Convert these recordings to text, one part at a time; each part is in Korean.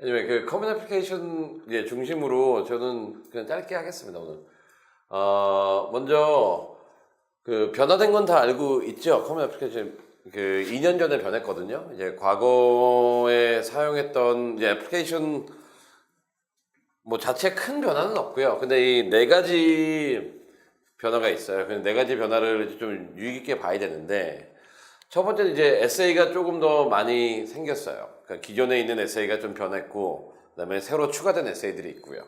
anyway, 그 커먼 애플리케이션 이제 중심으로 저는 그냥 짧게 하겠습니다, 오늘. 먼저 그 변화된 건 다 알고 있죠. 커먼 애플리케이션 그 2년 전에 변했거든요. 이제 과거에 사용했던 이제 애플리케이션 뭐 자체 큰 변화는 없고요. 근데 이 네 가지 변화가 있어요. 그 네 가지 변화를 좀 유의 깊게 봐야 되는데, 첫 번째는 이제 SA가 조금 더 많이 생겼어요. 그러니까 기존에 있는 SA가 좀 변했고, 그다음에 새로 추가된 SA들이 있고요.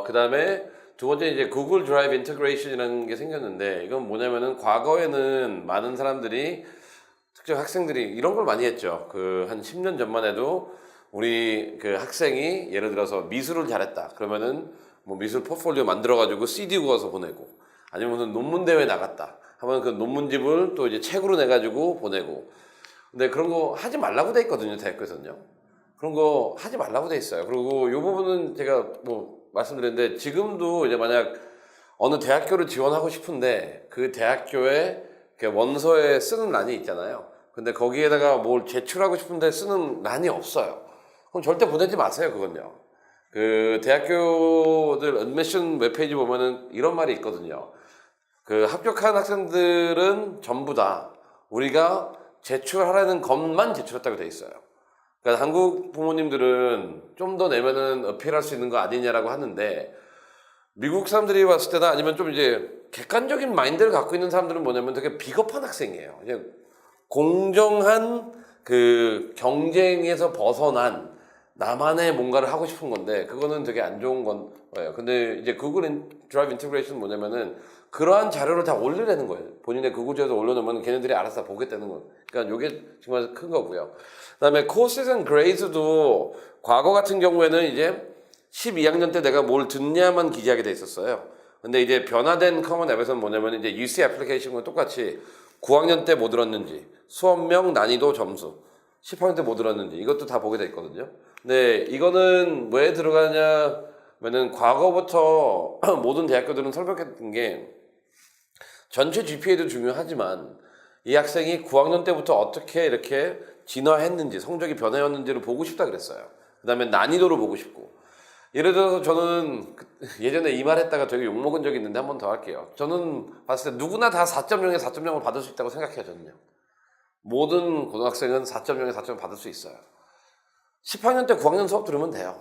그다음에 두 번째 이제 구글 드라이브 인테그레이션이라는 게 생겼는데, 이건 뭐냐면은 과거에는 많은 사람들이 특정 학생들이 이런 걸 많이 했죠. 그 한 10년 전만 해도 우리 그 학생이 예를 들어서 미술을 잘했다. 그러면은 뭐 미술 포트폴리오 만들어가지고 CD 구워서 보내고, 아니면 무슨 논문 대회 나갔다 하면 그 논문집을 또 이제 책으로 내가지고 보내고. 근데 그런 거 하지 말라고 돼 있거든요, 대학교에서는요. 그런 거 하지 말라고 돼 있어요. 그리고 이 부분은 제가 뭐 말씀드렸는데, 지금도 이제 만약 어느 대학교를 지원하고 싶은데 그 대학교에 원서에 쓰는 란이 있잖아요. 근데 거기에다가 뭘 제출하고 싶은데 쓰는 란이 없어요. 그럼 절대 보내지 마세요, 그건요. 그 대학교들 애드미션 웹페이지 보면은 이런 말이 있거든요. 그 합격한 학생들은 전부 다 우리가 제출하라는 것만 제출했다고 돼 있어요. 그러니까 한국 부모님들은 좀 더 내면은 어필할 수 있는 거 아니냐라고 하는데, 미국 사람들이 봤을 때나 아니면 좀 이제 객관적인 마인드를 갖고 있는 사람들은 뭐냐면 되게 비겁한 학생이에요. 이제 공정한 그 경쟁에서 벗어난 나만의 뭔가를 하고 싶은 건데, 그거는 되게 안 좋은 거예요. 근데 이제 구글 드라이브 인테그레이션은 뭐냐면은 그러한 자료를 다 올리라는 거예요. 본인의 구글에서 올려놓으면 걔네들이 알아서 다 보겠다는 거예요. 그러니까 이게 정말 큰 거고요. 그다음에 코스스 앤 그레이드도 과거 같은 경우에는 이제 12학년 때 내가 뭘 듣냐만 기재하게 돼 있었어요. 근데 이제 변화된 커먼 앱에서는 뭐냐면 이제 UC 애플리케이션과 똑같이 9학년 때 뭐 들었는지, 수업명, 난이도, 점수, 10학년 때 뭐 들었는지 이것도 다 보게 돼 있거든요. 근데 이거는 왜 들어가냐면은 과거부터 모든 대학교들은 설명했던 게, 전체 GPA도 중요하지만 이 학생이 9학년 때부터 어떻게 이렇게 진화했는지, 성적이 변해왔는지를 보고 싶다 그랬어요. 그 다음에 난이도를 보고 싶고. 예를 들어서 저는 예전에 이 말 했다가 되게 욕먹은 적이 있는데 한 번 더 할게요. 저는 봤을 때 누구나 다 4.0에 4.0을 받을 수 있다고 생각해요, 저는요. 모든 고등학생은 4.0에 4.0을 받을 수 있어요. 10학년 때 9학년 수업 들으면 돼요.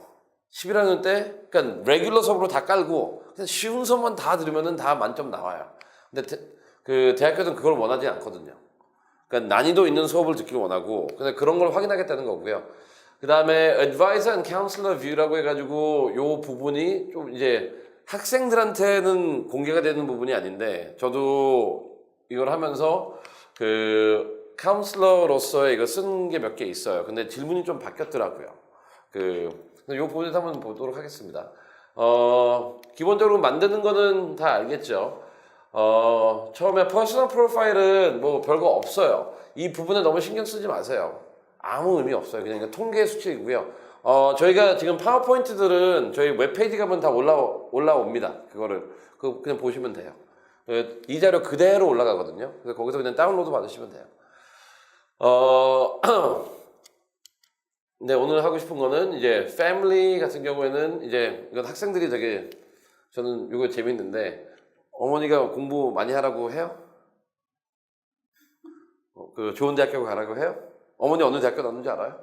11학년 때, 그러니까 레귤러 수업으로 다 깔고 그냥 쉬운 수업만 다 들으면 다 만점 나와요. 근데 그 대학교는 그걸 원하지 않거든요. 그러니까 난이도 있는 수업을 듣길 원하고, 근데 그런 걸 확인하겠다는 거고요. 그 다음에 Advisor and Counselor View라고 해가지고 요 부분이 좀 이제 학생들한테는 공개가 되는 부분이 아닌데, 저도 이걸 하면서 그 카운슬러로서의 이거 쓴 게 몇 개 있어요. 근데 질문이 좀 바뀌었더라고요. 요 부분에서 한번 보도록 하겠습니다. 기본적으로 만드는 거는 다 알겠죠. 처음에 퍼스널 프로파일은 뭐 별거 없어요. 이 부분에 너무 신경 쓰지 마세요. 아무 의미 없어요. 그냥 통계 수치이고요. 저희가 지금 파워포인트들은 저희 웹페이지 가면 다 올라옵니다. 그거를 그냥 보시면 돼요. 이 자료 그대로 올라가거든요. 그래서 거기서 그냥 다운로드 받으시면 돼요. 네, 오늘 하고 싶은 거는 이제 패밀리 같은 경우에는 이제 이건 학생들이 되게, 저는 이거 재밌는데, 어머니가 공부 많이 하라고 해요? 그 좋은 대학교 가라고 해요? 어머니 어느 대학교 나왔는지 알아요?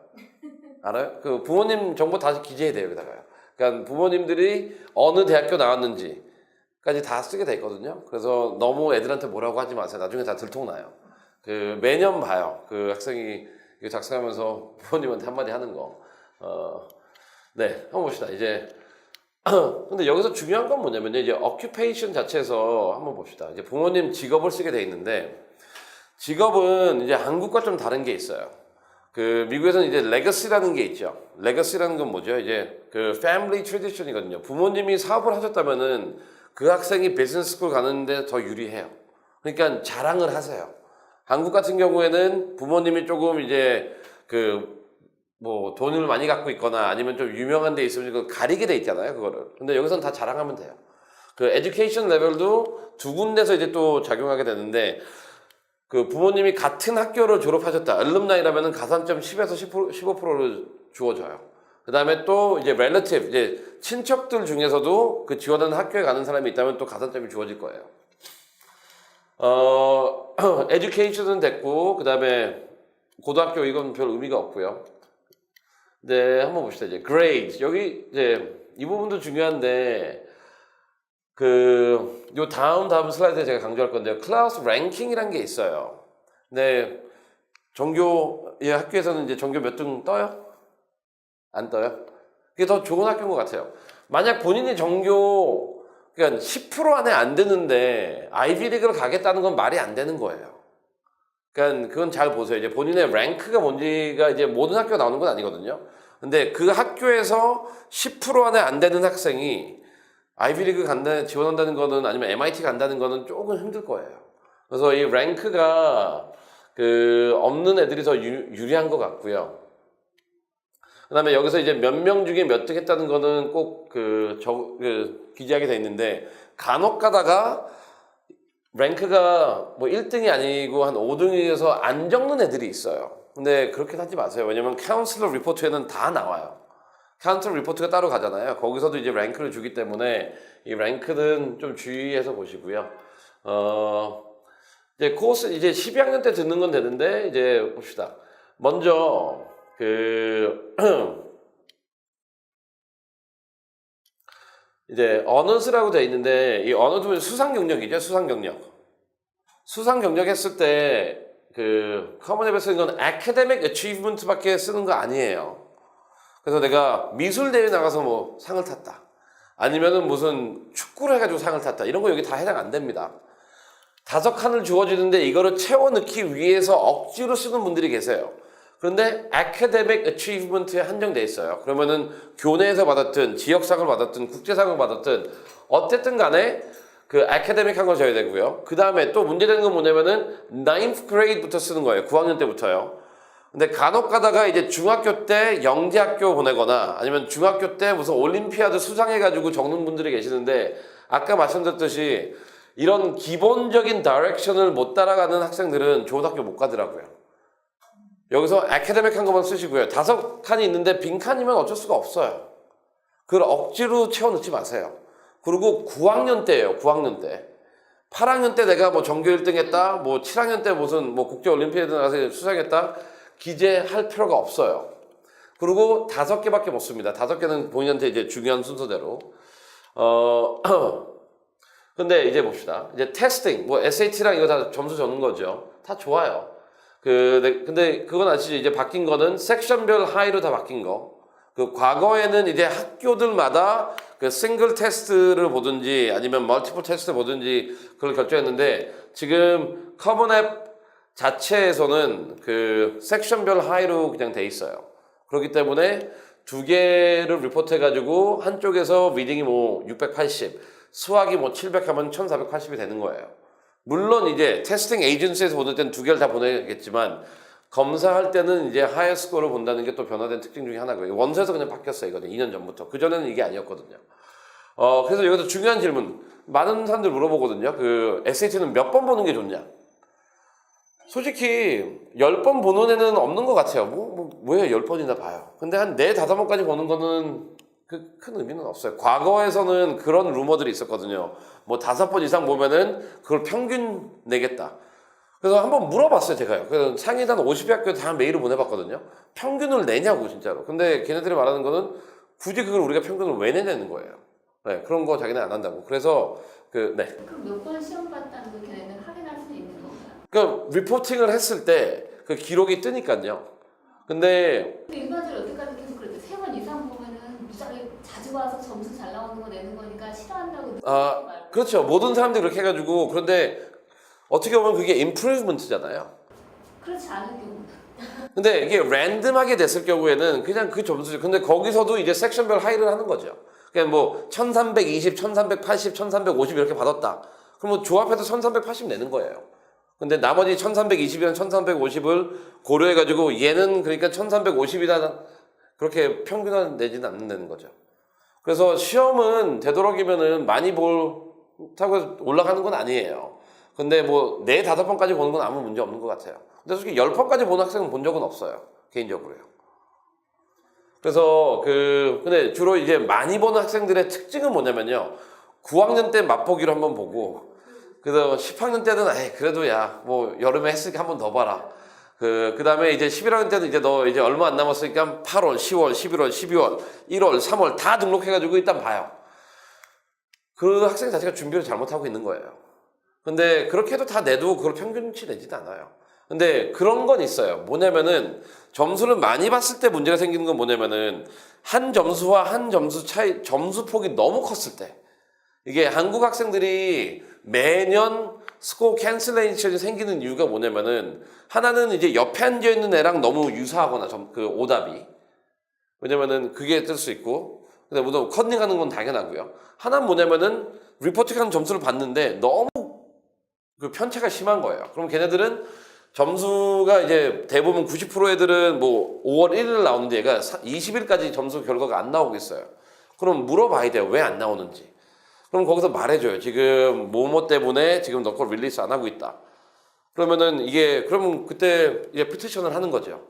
알아요? 그 부모님 정보 다 기재해야 돼요, 여기다가요. 그러니까 부모님들이 어느 대학교 나왔는지까지 다 쓰게 돼 있거든요. 그래서 너무 애들한테 뭐라고 하지 마세요. 나중에 다 들통나요. 그 매년 봐요. 그 학생이 이거 작성하면서 부모님한테 한마디 하는 거. 네, 한번 봅시다. 이제 근데 여기서 중요한 건 뭐냐면요, 이제 occupation 자체에서 한번 봅시다. 이제 부모님 직업을 쓰게 돼 있는데, 직업은 이제 한국과 좀 다른 게 있어요. 그 미국에서는 이제 레거시라는 게 있죠. 레거시라는 건 뭐죠? 이제 그 패밀리 트래디션이거든요. 부모님이 사업을 하셨다면은 그 학생이 비즈니스 스쿨 가는데 더 유리해요. 그러니까 자랑을 하세요. 한국 같은 경우에는 부모님이 조금 이제 그 뭐 돈을 많이 갖고 있거나 아니면 좀 유명한 데 있으면 그걸 가리게 돼 있잖아요, 그거를. 근데 여기서는 다 자랑하면 돼요. 그 에듀케이션 레벨도 두 군데서 이제 또 작용하게 되는데, 그 부모님이 같은 학교를 졸업하셨다, 알lumni라면은 가산점 10에서 15%를 주어져요. 그 다음에 또 이제 relative, 이제 친척들 중에서도 그 지원하는 학교에 가는 사람이 있다면 또 가산점이 주어질 거예요. education은 됐고, 그 다음에 고등학교 이건 별 의미가 없고요. 네, 한번 봅시다. 이제 grade. 여기 이제 이 부분도 중요한데, 요 다음 슬라이드에 제가 강조할 건데요. 클래스 랭킹이라는 게 있어요. 근데 전교, 이 학교에서는 이제 전교 몇 등 떠요? 안 떠요? 그게 더 좋은 학교인 것 같아요. 만약 본인이 전교, 그러니까 10% 안에 안 드는데 아이비리그를 가겠다는 건 말이 안 되는 거예요. 그러니까 그건 잘 보세요. 이제 본인의 랭크가 뭔지가 이제 모든 학교가 나오는 건 아니거든요. 근데 그 학교에서 10% 안에 안 되는 학생이 아이비리그 지원한다는 거는 아니면 MIT 간다는 거는 조금 힘들 거예요. 그래서 이 랭크가 없는 애들이 더 유리한 것 같고요. 그 다음에 여기서 이제 몇 명 중에 몇 등 했다는 거는 꼭 기재하게 돼 있는데 간혹 가다가 랭크가 뭐 1등이 아니고 한 5등에서 안 적는 애들이 있어요. 근데 그렇게 하지 마세요. 왜냐면 카운슬러 리포트에는 다 나와요. 카운슬러 리포트가 따로 가잖아요. 거기서도 이제 랭크를 주기 때문에 이 랭크는 좀 주의해서 보시고요. 이제 코र्스 이제 12학년 때 듣는 건 되는데 이제 봅시다. 먼저 이제 언어스라고 되어 있는데 이 언어도 수상 경력이죠. 수상 경력. 수상 경력 했을 때 커먼 앱에 쓰는 건 academic achievement밖에 쓰는 거 아니에요. 그래서 내가 미술 대회 나가서 뭐 상을 탔다. 아니면은 무슨 축구를 해가지고 상을 탔다. 이런 거 여기 다 해당 안 됩니다. 5칸을 주어지는데 이거를 채워 넣기 위해서 억지로 쓰는 분들이 계세요. 그런데 academic achievement에 한정돼 있어요. 그러면은 교내에서 받았든 지역상을 받았든 국제상을 받았든 어쨌든 간에 academic한 걸 줘야 되고요. 그 다음에 또 문제되는 건 뭐냐면은 9th grade부터 쓰는 거예요. 9학년 때부터요. 근데 간혹 가다가 이제 중학교 때 영재학교 보내거나 아니면 중학교 때 무슨 올림피아드 수상해가지고 적는 분들이 계시는데 아까 말씀드렸듯이 이런 기본적인 다이렉션을 못 따라가는 학생들은 좋은 학교 못 가더라고요. 여기서 아카데믹한 것만 쓰시고요. 5칸이 있는데 빈칸이면 어쩔 수가 없어요. 그걸 억지로 채워넣지 마세요. 그리고 9학년 때예요. 9학년 때. 8학년 때 내가 뭐 전교 1등 했다. 뭐 7학년 때 무슨 뭐 국제 올림피아드 나가서 수상했다. 기재할 필요가 없어요. 그리고 5개밖에 못 씁니다. 5개는 본인한테 이제 중요한 순서대로. 근데 이제 봅시다. 이제 테스팅, 뭐 SAT랑 이거 다 점수 적는 거죠. 다 좋아요. 근데 그건 아시죠? 이제 바뀐 거는 섹션별 하이로 다 바뀐 거. 과거에는 이제 학교들마다 싱글 테스트를 보든지 아니면 멀티플 테스트 보든지 그걸 결정했는데 지금 커먼 앱 자체에서는 섹션별 하이로 그냥 돼 있어요. 그렇기 때문에 2개를 리포트 해가지고 한쪽에서 리딩이 뭐 680, 수학이 뭐 700 하면 1480이 되는 거예요. 물론 이제 테스팅 에이전시에서 보낼 때는 2개를 다 보내겠지만 검사할 때는 이제 하이어 스코어를 본다는 게 또 변화된 특징 중에 하나고요. 원서에서 그냥 바뀌었어요. 이거는 2년 전부터. 그전에는 이게 아니었거든요. 그래서 여기서 중요한 질문. 많은 사람들 물어보거든요. SAT는 몇 번 보는 게 좋냐? 솔직히 10번 보는 애는 없는 것 같아요. 왜 10번이나 봐요? 근데 한 4, 5번까지 보는 거는 큰 의미는 없어요. 과거에서는 그런 루머들이 있었거든요. 뭐 5번 이상 보면은 그걸 평균 내겠다. 그래서 한번 물어봤어요, 제가요. 그래서 상위단 50여 학교 다 메일을 보내봤거든요. 평균을 내냐고, 진짜로. 근데 걔네들이 말하는 거는 굳이 그걸 우리가 평균을 왜 내냐는 거예요. 네, 그런 거 자기는 안 한다고. 그래서, 네. 그럼 몇 번 시험 봤다는 거 걔네는 확인할 수 있는 건가요? 그러니까 리포팅을 했을 때 그 기록이 뜨니까요. 근데 일반적으로 여태까지 계속 그랬죠. 3번 이상 보면은 무작위 자주 와서 점수 잘 나오는 거 내는 거니까 싫어한다고. 그렇죠. 모든 사람들이 그렇게 해가지고. 그런데 어떻게 보면 그게 임프루브먼트잖아요. 그렇지 않은 경우는. 근데 이게 랜덤하게 됐을 경우에는 그냥 그 점수죠. 근데 거기서도 이제 섹션별 하이를 하는 거죠. 그냥 뭐 1320, 1380, 1350 이렇게 받았다. 그럼 뭐 조합해서 1380 내는 거예요. 근데 나머지 1320이랑 1350을 고려해가지고 얘는 그러니까 1350이다 그렇게 평균화 내지는 않는다는 거죠. 그래서 시험은 되도록이면은 많이 볼타고 올라가는 건 아니에요. 근데 뭐 4, 5번까지 보는 건 아무 문제 없는 것 같아요. 근데 솔직히 10번까지 보는 학생은 본 적은 없어요. 개인적으로요. 그래서 근데 주로 이제 많이 보는 학생들의 특징은 뭐냐면요. 9학년 때 맛보기로 한번 보고, 그래서 10학년 때는, 그래도 야, 뭐, 여름에 했으니까 한번 더 봐라. 그 다음에 이제 11학년 때는 이제 너 이제 얼마 안 남았으니까 8월, 10월, 11월, 12월, 1월, 3월 다 등록해가지고 일단 봐요. 그 학생 자체가 준비를 잘못하고 있는 거예요. 근데 그렇게 해도 다 내도 그걸 평균치 내지도 않아요. 근데 그런 건 있어요. 뭐냐면은 점수를 많이 봤을 때 문제가 생기는 건 뭐냐면은 한 점수와 한 점수 차이, 점수 폭이 너무 컸을 때, 이게 한국 학생들이 매년 스코어 캔슬레이션이 생기는 이유가 뭐냐면은 하나는 이제 옆에 앉아있는 애랑 너무 유사하거나 그 오답이, 왜냐면은 그게 뜰 수 있고, 근데 물론 컨닝하는 건 당연하고요. 하나는 뭐냐면은 리포팅하는 점수를 봤는데 너무 그 편차가 심한 거예요. 그럼 걔네들은 점수가 이제 대부분 90% 애들은 뭐 5월 1일 나오는데 얘가 20일까지 점수 결과가 안 나오겠어요. 그럼 물어봐야 돼요. 왜 안 나오는지. 그럼 거기서 말해줘요. 지금 뭐뭐 때문에 지금 너 걸 릴리스 안 하고 있다. 그러면은 그러면 그때 이제 피티션을 하는 거죠.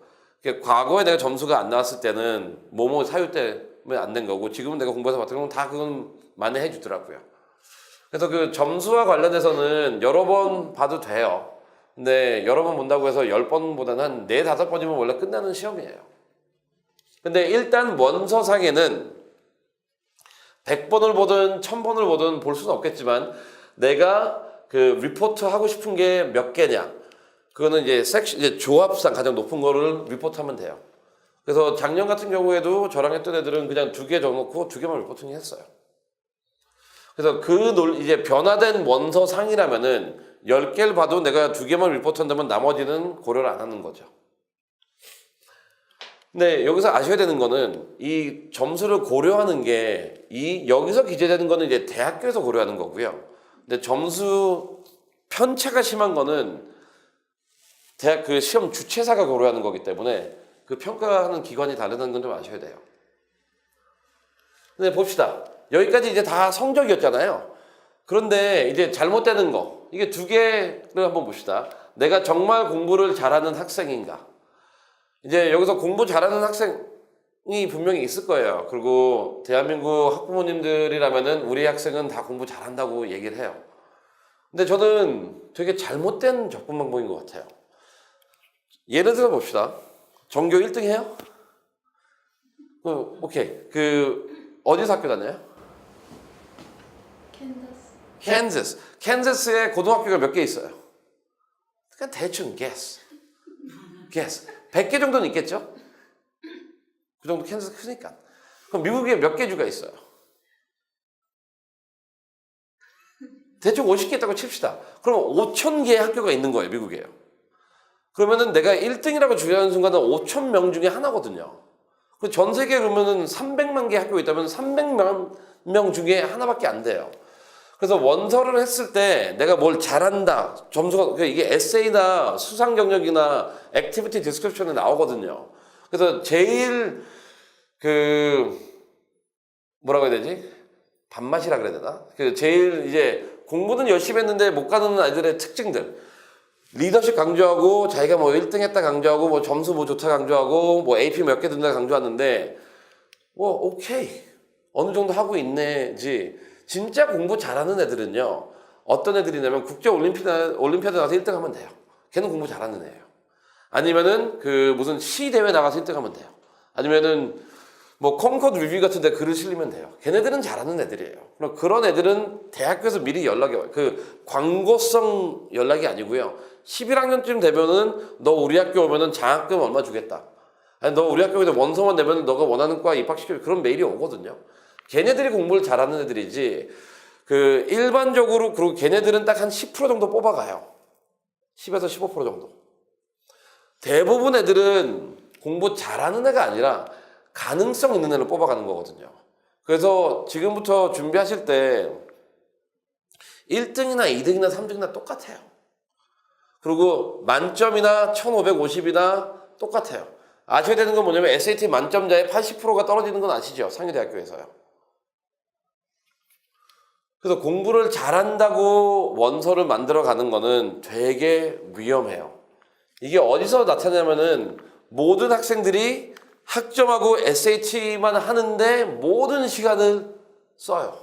과거에 내가 점수가 안 나왔을 때는 뭐뭐 사유 때문에 안 된 거고, 지금은 내가 공부해서 봤던 건 다 그건 만회해 주더라고요. 그래서 그 점수와 관련해서는 여러 번 봐도 돼요. 근데 여러 번 본다고 해서 10번보다는 한 4, 5번이면 원래 끝나는 시험이에요. 근데 일단 원서상에는 100번을 보든 1000번을 보든 볼 수는 없겠지만, 내가 그 리포트 하고 싶은 게 몇 개냐, 그거는 이제 조합상 가장 높은 거를 리포트하면 돼요. 그래서 작년 같은 경우에도 저랑 했던 애들은 그냥 2개 적어놓고 2개만 리포팅 했어요. 그래서 이제 변화된 원서상이라면은 10개를 봐도 내가 2개만 리포트 한다면 나머지는 고려를 안 하는 거죠. 근데 여기서 아셔야 되는 거는 이 점수를 고려하는 게 여기서 기재되는 거는 이제 대학교에서 고려하는 거고요. 근데 점수 편차가 심한 거는 대학 그 시험 주최사가 고려하는 거기 때문에 그 평가하는 기관이 다르다는 건 좀 아셔야 돼요. 근데 봅시다. 여기까지 이제 다 성적이었잖아요. 그런데 이제 잘못되는 거, 이게 2개를 한번 봅시다. 내가 정말 공부를 잘하는 학생인가? 이제 여기서 공부 잘하는 학생이 분명히 있을 거예요. 그리고 대한민국 학부모님들이라면은 우리 학생은 다 공부 잘한다고 얘기를 해요. 근데 저는 되게 잘못된 접근 방법인 것 같아요. 예를 들어 봅시다. 전교 1등 해요? 오케이. 어디서 학교 다녀요? 캔자스에 고등학교가 몇 개 있어요? 그러니까 대충 guess. 100개 정도는 있겠죠? 그 정도 캔자스 크니까. 그럼 미국에 몇 개 주가 있어요? 대충 50개 있다고 칩시다. 그럼 5,000개의 학교가 있는 거예요, 미국에요. 그러면은 내가 1등이라고 주의하는 순간은 5,000명 중에 하나거든요. 전 세계에 그러면은 300만 개 학교가 있다면 300만 명 중에 하나밖에 안 돼요. 그래서 원서를 했을 때 내가 뭘 잘한다, 점수가, 이게 에세이나 수상 경력이나 액티비티 디스크립션에 나오거든요. 그래서 제일 뭐라고 해야 되지? 밥맛이라 그래야 되나? 제일 이제 공부는 열심히 했는데 못 가는 아이들의 특징들. 리더십 강조하고, 자기가 뭐 1등 했다 강조하고, 뭐 점수 뭐 좋다 강조하고, 뭐 AP 몇 개 든다 강조하는데, 오케이. 어느 정도 하고 있네지. 진짜 공부 잘하는 애들은요, 어떤 애들이냐면 국제 올림피아드 나가서 1등 하면 돼요. 걔는 공부 잘하는 애예요. 아니면은 무슨 시 대회 나가서 1등 하면 돼요. 아니면은 뭐 콩코드 리뷰 같은 데 글을 실리면 돼요. 걔네들은 잘하는 애들이에요. 그럼 그런 애들은 대학교에서 미리 연락이 와요. 광고성 연락이 아니고요. 11학년쯤 되면은 너 우리 학교 오면은 장학금 얼마 주겠다. 아니 너 우리 학교에 원서만 내면 너가 원하는 과 입학시켜, 그런 메일이 오거든요. 걔네들이 공부를 잘하는 애들이지, 일반적으로, 그리고 걔네들은 딱 한 10% 정도 뽑아가요. 10에서 15% 정도. 대부분 애들은 공부 잘하는 애가 아니라 가능성 있는 애를 뽑아가는 거거든요. 그래서 지금부터 준비하실 때 1등이나 2등이나 3등이나 똑같아요. 그리고 만점이나 1550이나 똑같아요. 아셔야 되는 건 뭐냐면 SAT 만점자의 80%가 떨어지는 건 아시죠? 상위대학교에서요. 그래서 공부를 잘한다고 원서를 만들어 가는 거는 되게 위험해요. 이게 어디서 나타나냐면은 모든 학생들이 학점하고 SAT만 하는데 모든 시간을 써요.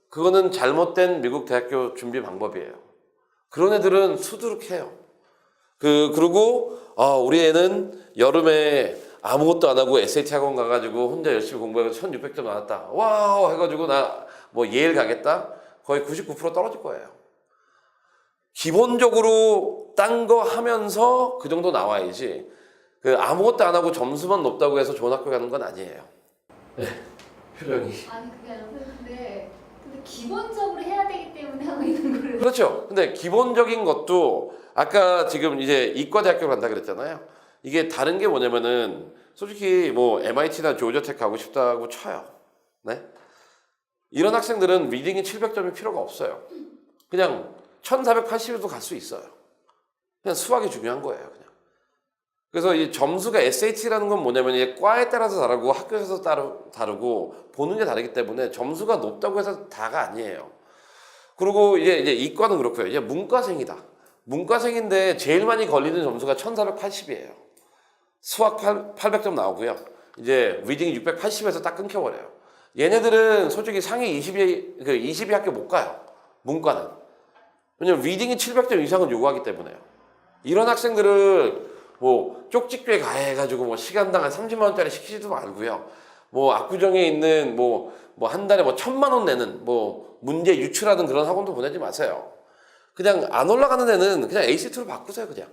그거는 잘못된 미국 대학교 준비 방법이에요. 그런 애들은 수두룩해요. 그리고 우리 애는 여름에 아무것도 안 하고 SAT 학원 가가지고 혼자 열심히 공부해서 1600점 나왔다. 와우 해가지고 나 뭐 예일 가겠다? 거의 99% 떨어질 거예요. 기본적으로 딴 거 하면서 그 정도 나와야지 아무것도 안 하고 점수만 높다고 해서 좋은 학교 가는 건 아니에요. 네, 표정이. 아니 그게 아니라 근데 기본적으로 해야 되기 때문에 하고 있는 거를. 그렇죠. 근데 기본적인 것도 아까 지금 이제 이과대학교 간다 그랬잖아요. 이게 다른 게 뭐냐면은 솔직히 뭐 MIT나 조지아텍 가고 싶다고 쳐요. 네? 이런 학생들은 리딩이 700점이 필요가 없어요. 그냥 1480에도 갈 수 있어요. 그냥 수학이 중요한 거예요. 그냥. 그래서 이 점수가 SAT라는 건 뭐냐면 이게 과에 따라서 다르고 학교에서 다르고 보는 게 다르기 때문에 점수가 높다고 해서 다가 아니에요. 그리고 이제 이과는 그렇고요. 이제 문과생이다. 문과생인데 제일 많이 걸리는 점수가 1480이에요. 수학 800점 나오고요. 이제 리딩이 680에서 딱 끊겨버려요. 얘네들은 솔직히 상위 20위 학교 못 가요. 문과는. 왜냐면 리딩이 700점 이상은 요구하기 때문에요. 이런 학생들을 뭐 쪽집게 가해가지고 뭐 시간당 한 30만 원짜리 시키지도 말고요. 뭐 압구정에 있는 뭐 한 달에 뭐 1000만 원 내는 뭐 문제 유출하는 그런 학원도 보내지 마세요. 그냥 안 올라가는 애는 그냥 ACT로 바꾸세요. 그냥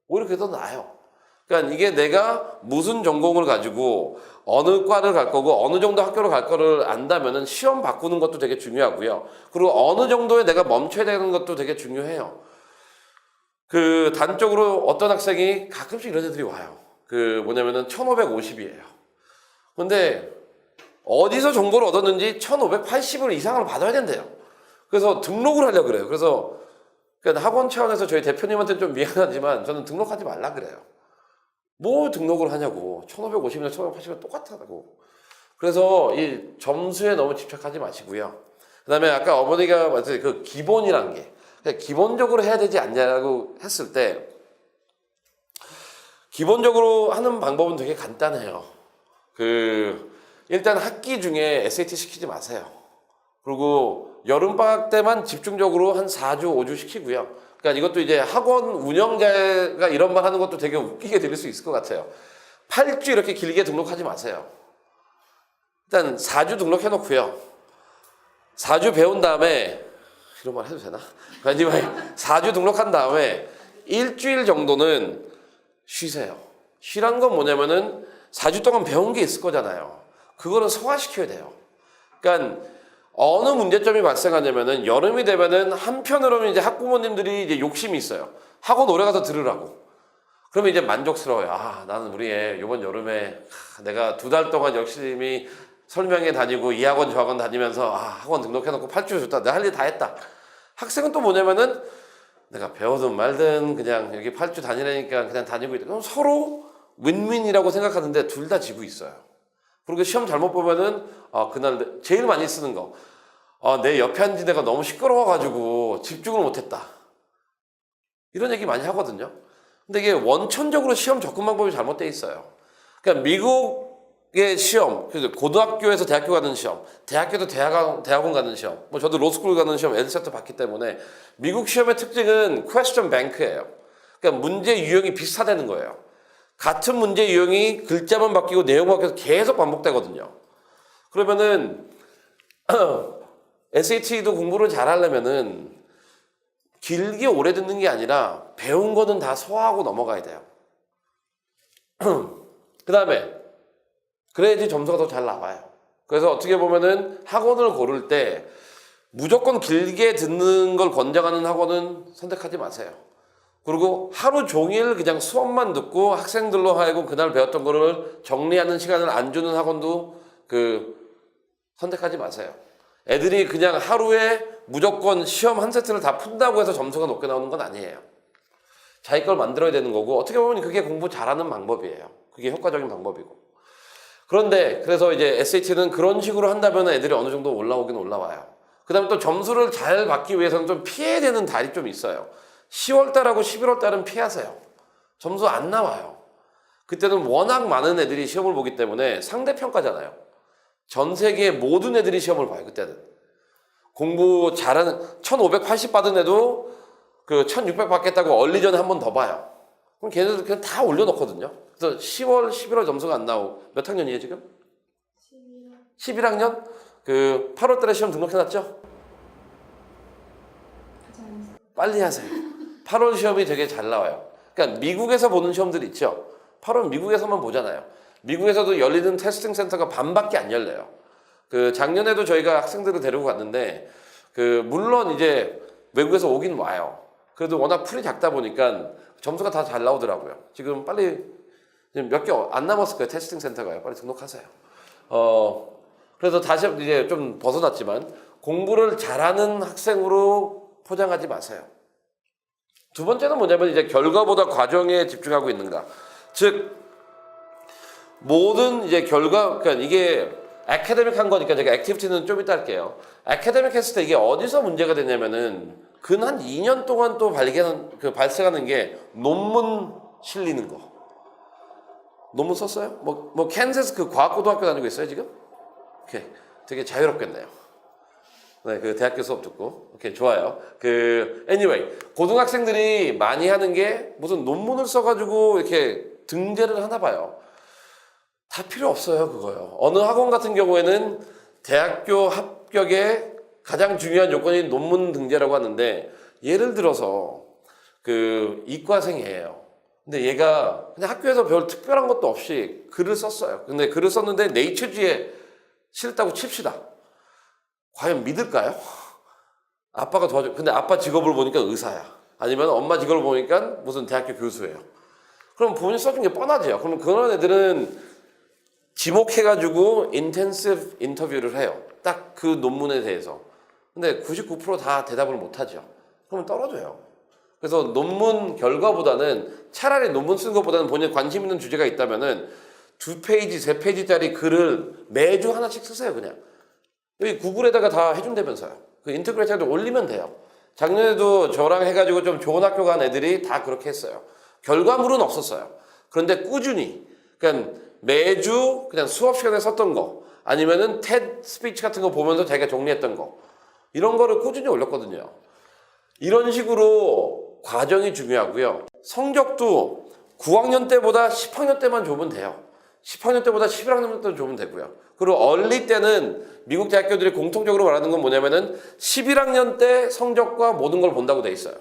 오히려 그게 더 나아요. 그러니까 이게 내가 무슨 전공을 가지고 어느 과를 갈 거고 어느 정도 학교를 갈 거를 안다면은 시험 바꾸는 것도 되게 중요하고요. 그리고 어느 정도에 내가 멈춰야 되는 것도 되게 중요해요. 단적으로 어떤 학생이 가끔씩 이런 애들이 와요. 뭐냐면은 1550이에요. 근데 어디서 정보를 얻었는지 1580을 이상을 받아야 된대요. 그래서 등록을 하려고 그래요. 그래서 학원 차원에서 저희 대표님한테는 좀 미안하지만 저는 등록하지 말라 그래요. 뭐 등록을 하냐고. 1550이나 1580은 똑같다고. 그래서 이 점수에 너무 집착하지 마시고요. 그 다음에 아까 어머니가 말씀 그 기본이란 게 기본적으로 해야 되지 않냐고 했을 때 기본적으로 하는 방법은 되게 간단해요. 일단 학기 중에 SAT 시키지 마세요. 그리고 여름방학 때만 집중적으로 한 4주, 5주 시키고요. 그러니까 이것도 이제 학원 운영자가 이런 말 하는 것도 되게 웃기게 들릴 수 있을 것 같아요. 8주 이렇게 길게 등록하지 마세요. 일단 4주 등록해 놓고요. 4주 배운 다음에 이런 말 해도 되나? 그러니까 4주 등록한 다음에 일주일 정도는 쉬세요. 쉬란 건 뭐냐면은 4주 동안 배운 게 있을 거잖아요. 그거를 소화시켜야 돼요. 그러니까 어느 문제점이 발생하냐면은 여름이 되면은 한편으로는 이제 학부모님들이 이제 욕심이 있어요. 학원 오래 가서 들으라고. 그러면 이제 만족스러워요. 나는 우리 애 이번 여름에 내가 2달 동안 열심히 설명회 다니고 이 학원 저 학원 다니면서 학원 등록해놓고 8주 줬다. 내가 할 일 다 했다. 학생은 또 뭐냐면은 내가 배우든 말든 그냥 여기 8주 다니라니까 그냥 다니고 있다. 그럼 서로 윈윈이라고 생각하는데 둘 다 지고 있어요. 그리고 시험 잘못 보면은 그날 제일 많이 쓰는 거. 내 옆에 앉은 애가 너무 시끄러워가지고 집중을 못했다. 이런 얘기 많이 하거든요. 근데 이게 원천적으로 시험 접근 방법이 잘못되어 있어요. 그러니까 미국의 시험, 고등학교에서 대학교 가는 시험, 대학교도 대학원 가는 시험, 뭐 저도 로스쿨 가는 시험 LSAT 봤기 때문에 미국 시험의 특징은 퀘스천 뱅크예요. 그러니까 문제 유형이 비슷하다는 거예요. 같은 문제 유형이 글자만 바뀌고 내용만 바뀌어서 계속 반복되거든요. 그러면은 SAT도 공부를 잘하려면은 길게 오래 듣는 게 아니라 배운 거는 다 소화하고 넘어가야 돼요. 그 다음에 그래야지 점수가 더 잘 나와요. 그래서 어떻게 보면은 학원을 고를 때 무조건 길게 듣는 걸 권장하는 학원은 선택하지 마세요. 그리고 하루 종일 그냥 수업만 듣고 학생들로 하여금 그날 배웠던 거를 정리하는 시간을 안 주는 학원도 선택하지 마세요. 애들이 그냥 하루에 무조건 시험 한 세트를 다 푼다고 해서 점수가 높게 나오는 건 아니에요. 자기 걸 만들어야 되는 거고 어떻게 보면 그게 공부 잘하는 방법이에요. 그게 효과적인 방법이고. 그런데 그래서 이제 SAT는 그런 식으로 한다면 애들이 어느 정도 올라오긴 올라와요. 그 다음에 또 점수를 잘 받기 위해서는 좀 피해야 되는 달이 좀 있어요. 10월달하고 11월달은 피하세요. 점수 안 나와요. 그때는 워낙 많은 애들이 시험을 보기 때문에 상대평가잖아요. 전 세계 모든 애들이 시험을 봐요. 그때는 공부 잘하는 1580 받은 애도 그 1600 받겠다고 얼리 전에 한 번 더 봐요. 그럼 걔네들 그냥 다 올려놓거든요. 그래서 10월, 11월 점수가 안 나오고 몇 학년이에요 지금? 11학년? 그 8월 달에 시험 등록해놨죠? 빨리 하세요. 8월 시험이 되게 잘 나와요. 그러니까 미국에서 보는 시험들 있죠? 8월 미국에서만 보잖아요. 미국에서도 열리는 테스팅 센터가 반밖에 안 열려요. 그 작년에도 저희가 학생들을 데리고 갔는데 그 물론 이제 외국에서 오긴 와요. 그래도 워낙 풀이 작다 보니까 점수가 다 잘 나오더라고요. 지금 빨리 몇 개 안 남았을 거예요. 테스팅 센터가요. 빨리 등록하세요. 그래서 다시 이제 좀 벗어났지만 공부를 잘하는 학생으로 포장하지 마세요. 두 번째는 뭐냐면 이제 결과보다 과정에 집중하고 있는가. 즉 모든 이제 그러니까 이게 아카데믹한 거니까 제가 액티비티는 좀 이따 할게요. 아카데믹 했을 때 이게 어디서 문제가 되냐면은 근 한 2년 동안 또 발생하는 게 논문 실리는 거. 논문 썼어요? 뭐 캔자스 그 과학고등학교 다니고 있어요 지금? 오케이, 되게 자유롭겠네요. 네, 그 대학교 수업 듣고. 오케이, 좋아요. anyway, 고등학생들이 많이 하는 게 무슨 논문을 써가지고 이렇게 등재를 하나 봐요. 다 필요 없어요, 그거요. 어느 학원 같은 경우에는 대학교 합격의 가장 중요한 요건이 논문 등재라고 하는데, 예를 들어서 이과생이에요. 근데 얘가 그냥 학교에서 별 특별한 것도 없이 글을 썼어요. 근데 글을 썼는데 네이처지에 실었다고 칩시다. 과연 믿을까요? 아빠가 도와줘. 근데 아빠 직업을 보니까 의사야. 아니면 엄마 직업을 보니까 무슨 대학교 교수예요. 그럼 본인이 써준 게 뻔하죠. 그러면 그런 애들은 지목해가지고 인텐시브 인터뷰를 해요. 딱 그 논문에 대해서. 근데 99% 다 대답을 못하죠. 그러면 떨어져요. 그래서 논문 결과보다는 차라리 논문 쓰는 것보다는 본인 관심 있는 주제가 있다면은 2페이지, 3페이지짜리 글을 매주 하나씩 쓰세요, 그냥. 여기 구글에다가 다 해준다면서요. 그 인터그레이터도 올리면 돼요. 작년에도 저랑 해가지고 좀 좋은 학교 간 애들이 다 그렇게 했어요. 결과물은 없었어요. 그런데 꾸준히, 그러니까 매주 그냥 수업 시간에 썼던 거, 아니면은 TED 스피치 같은 거 보면서 자기가 정리했던 거, 이런 거를 꾸준히 올렸거든요. 이런 식으로 과정이 중요하고요. 성적도 9학년 때보다 10학년 때만 좋으면 돼요. 10학년 때보다 11학년 때만 좋으면 되고요. 그리고 얼리 때는 미국 대학교들이 공통적으로 말하는 건 뭐냐면은 11학년 때 성적과 모든 걸 본다고 돼 있어요.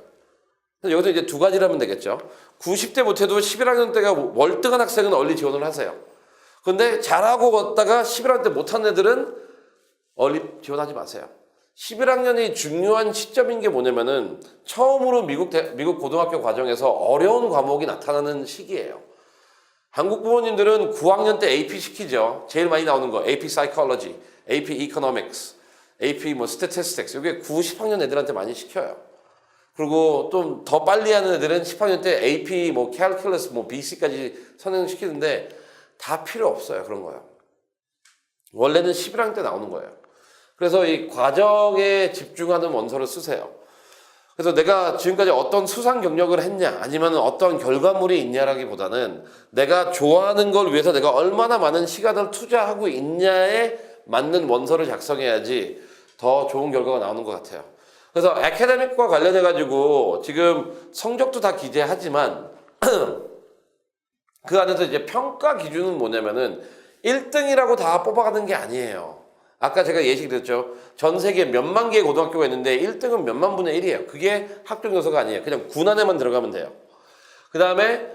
그래서 여기서 이제 두 가지를 하면 되겠죠. 90대 못해도 11학년 때가 월등한 학생은 얼리 지원을 하세요. 근데 잘하고 걷다가 11학년 때 못한 애들은 얼리 지원하지 마세요. 11학년이 중요한 시점인 게 뭐냐면은 처음으로 미국 고등학교 과정에서 어려운 과목이 나타나는 시기예요. 한국 부모님들은 9학년 때 AP 시키죠. 제일 많이 나오는 거 AP Psychology, AP Economics, AP Statistics. 이게 9, 10학년 애들한테 많이 시켜요. 그리고 좀 더 빨리 하는 애들은 10학년 때 AP Calculus BC까지 선행시키는데 다 필요 없어요. 그런 거요. 원래는 11학년 때 나오는 거예요. 그래서 이 과정에 집중하는 원서를 쓰세요. 그래서 내가 지금까지 어떤 수상 경력을 했냐, 아니면 어떤 결과물이 있냐라기보다는 내가 좋아하는 걸 위해서 내가 얼마나 많은 시간을 투자하고 있냐에 맞는 원서를 작성해야지 더 좋은 결과가 나오는 것 같아요. 그래서 아카데믹과 관련해가지고 지금 성적도 다 기재하지만 그 안에서 이제 평가 기준은 뭐냐면은 1등이라고 다 뽑아가는 게 아니에요. 아까 제가 예시 드렸죠. 전 세계 몇만 개의 고등학교가 있는데 1등은 몇만 분의 1이에요. 그게 합격 요소가 아니에요. 그냥 군 안에만 들어가면 돼요. 그 다음에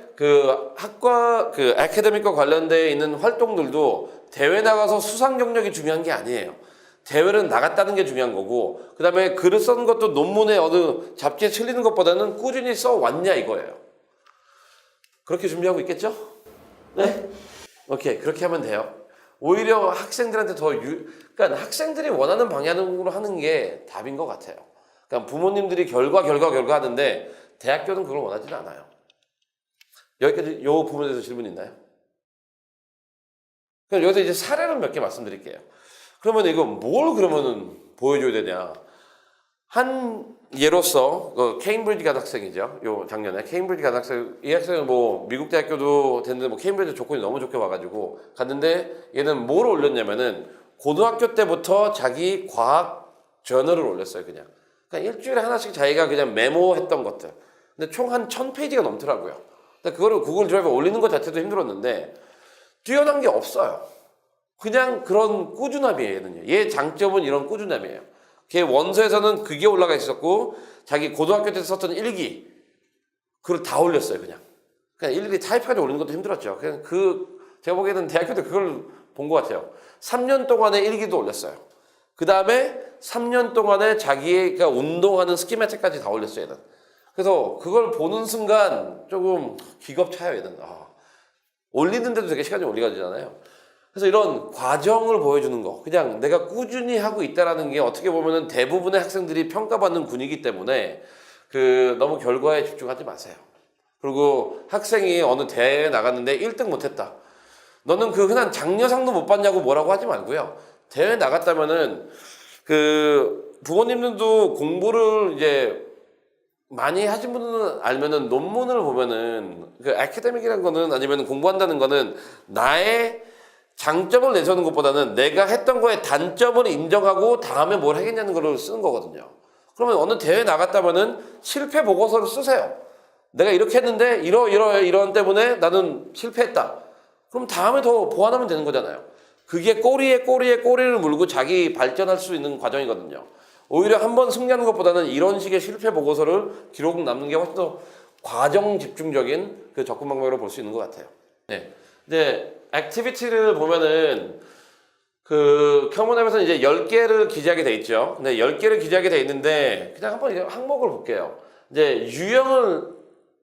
학과 아카데믹과 관련되어 있는 활동들도 대회 나가서 수상 경력이 중요한 게 아니에요. 대회를 나갔다는 게 중요한 거고, 그 다음에 글을 쓴 것도 논문에 어느 잡지에 실리는 것보다는 꾸준히 써왔냐 이거예요. 그렇게 준비하고 있겠죠? 네? 오케이, 그렇게 하면 돼요. 오히려 학생들한테 그러니까 학생들이 원하는 방향으로 하는 게 답인 것 같아요. 그러니까 부모님들이 결과 하는데 대학교는 그걸 원하지는 않아요. 여기까지 요 부분에 대해서 질문 있나요? 그럼 여기서 이제 사례를 몇 개 말씀드릴게요. 그러면 이거 뭘 그러면은 보여줘야 되냐? 한 예로서 케임브리지 간 학생이죠. 요 작년에 케임브리지 간 학생, 이 학생은 뭐 미국 대학교도 됐는데 뭐 케임브리지 조건이 너무 좋게 와가지고 갔는데 얘는 뭘 올렸냐면은 고등학교 때부터 자기 과학 저널을 올렸어요. 그냥 일주일에 하나씩 자기가 그냥 메모했던 것들. 근데 총 한 1000페이지가 넘더라고요. 근데 그거를 구글 드라이브에 올리는 것 자체도 힘들었는데 뛰어난 게 없어요. 그냥 그런 꾸준함이에요. 얘는요. 얘 장점은 이런 꾸준함이에요. 걔 원서에서는 그게 올라가 있었고 자기 고등학교 때 썼던 일기 그걸 다 올렸어요. 그냥 일일이 타입까지 올리는 것도 힘들었죠. 그냥 제가 보기에는 대학교 때 그걸 본 것 같아요. 3년 동안의 일기도 올렸어요. 그 다음에 3년 동안에 자기가 운동하는 스키매틱까지 다 올렸어요. 얘는. 그래서 그걸 보는 순간 조금 기겁 차요. 얘는. 올리는데도 되게 시간이 오래 걸리잖아요. 그래서 이런 과정을 보여주는 거, 그냥 내가 꾸준히 하고 있다라는 게 어떻게 보면은 대부분의 학생들이 평가받는 분위기 때문에 너무 결과에 집중하지 마세요. 그리고 학생이 어느 대회에 나갔는데 1등 못했다. 너는 그 흔한 장려상도 못 받냐고 뭐라고 하지 말고요. 대회 나갔다면은 부모님들도 공부를 이제 많이 하신 분은 알면은 논문을 보면은 아카데믹이라는 거는 아니면 공부한다는 거는 나의 장점을 내세우는 것보다는 내가 했던 거에 단점을 인정하고 다음에 뭘 하겠냐는 걸 쓰는 거거든요. 그러면 어느 대회 나갔다면은 실패 보고서를 쓰세요. 내가 이렇게 했는데 이런 때문에 나는 실패했다. 그럼 다음에 더 보완하면 되는 거잖아요. 그게 꼬리를 물고 자기 발전할 수 있는 과정이거든요. 오히려 한번 승리하는 것보다는 이런 식의 실패 보고서를 기록 남는 게 훨씬 더 과정 집중적인 접근 방법으로 볼 수 있는 것 같아요. 네. 근데 액티비티를 보면은 커먼앱에서는 이제 10개를 기재하게 돼 있죠. 근데 10개를 기재하게 돼 있는데 그냥 한번 항목을 볼게요. 이제 유형을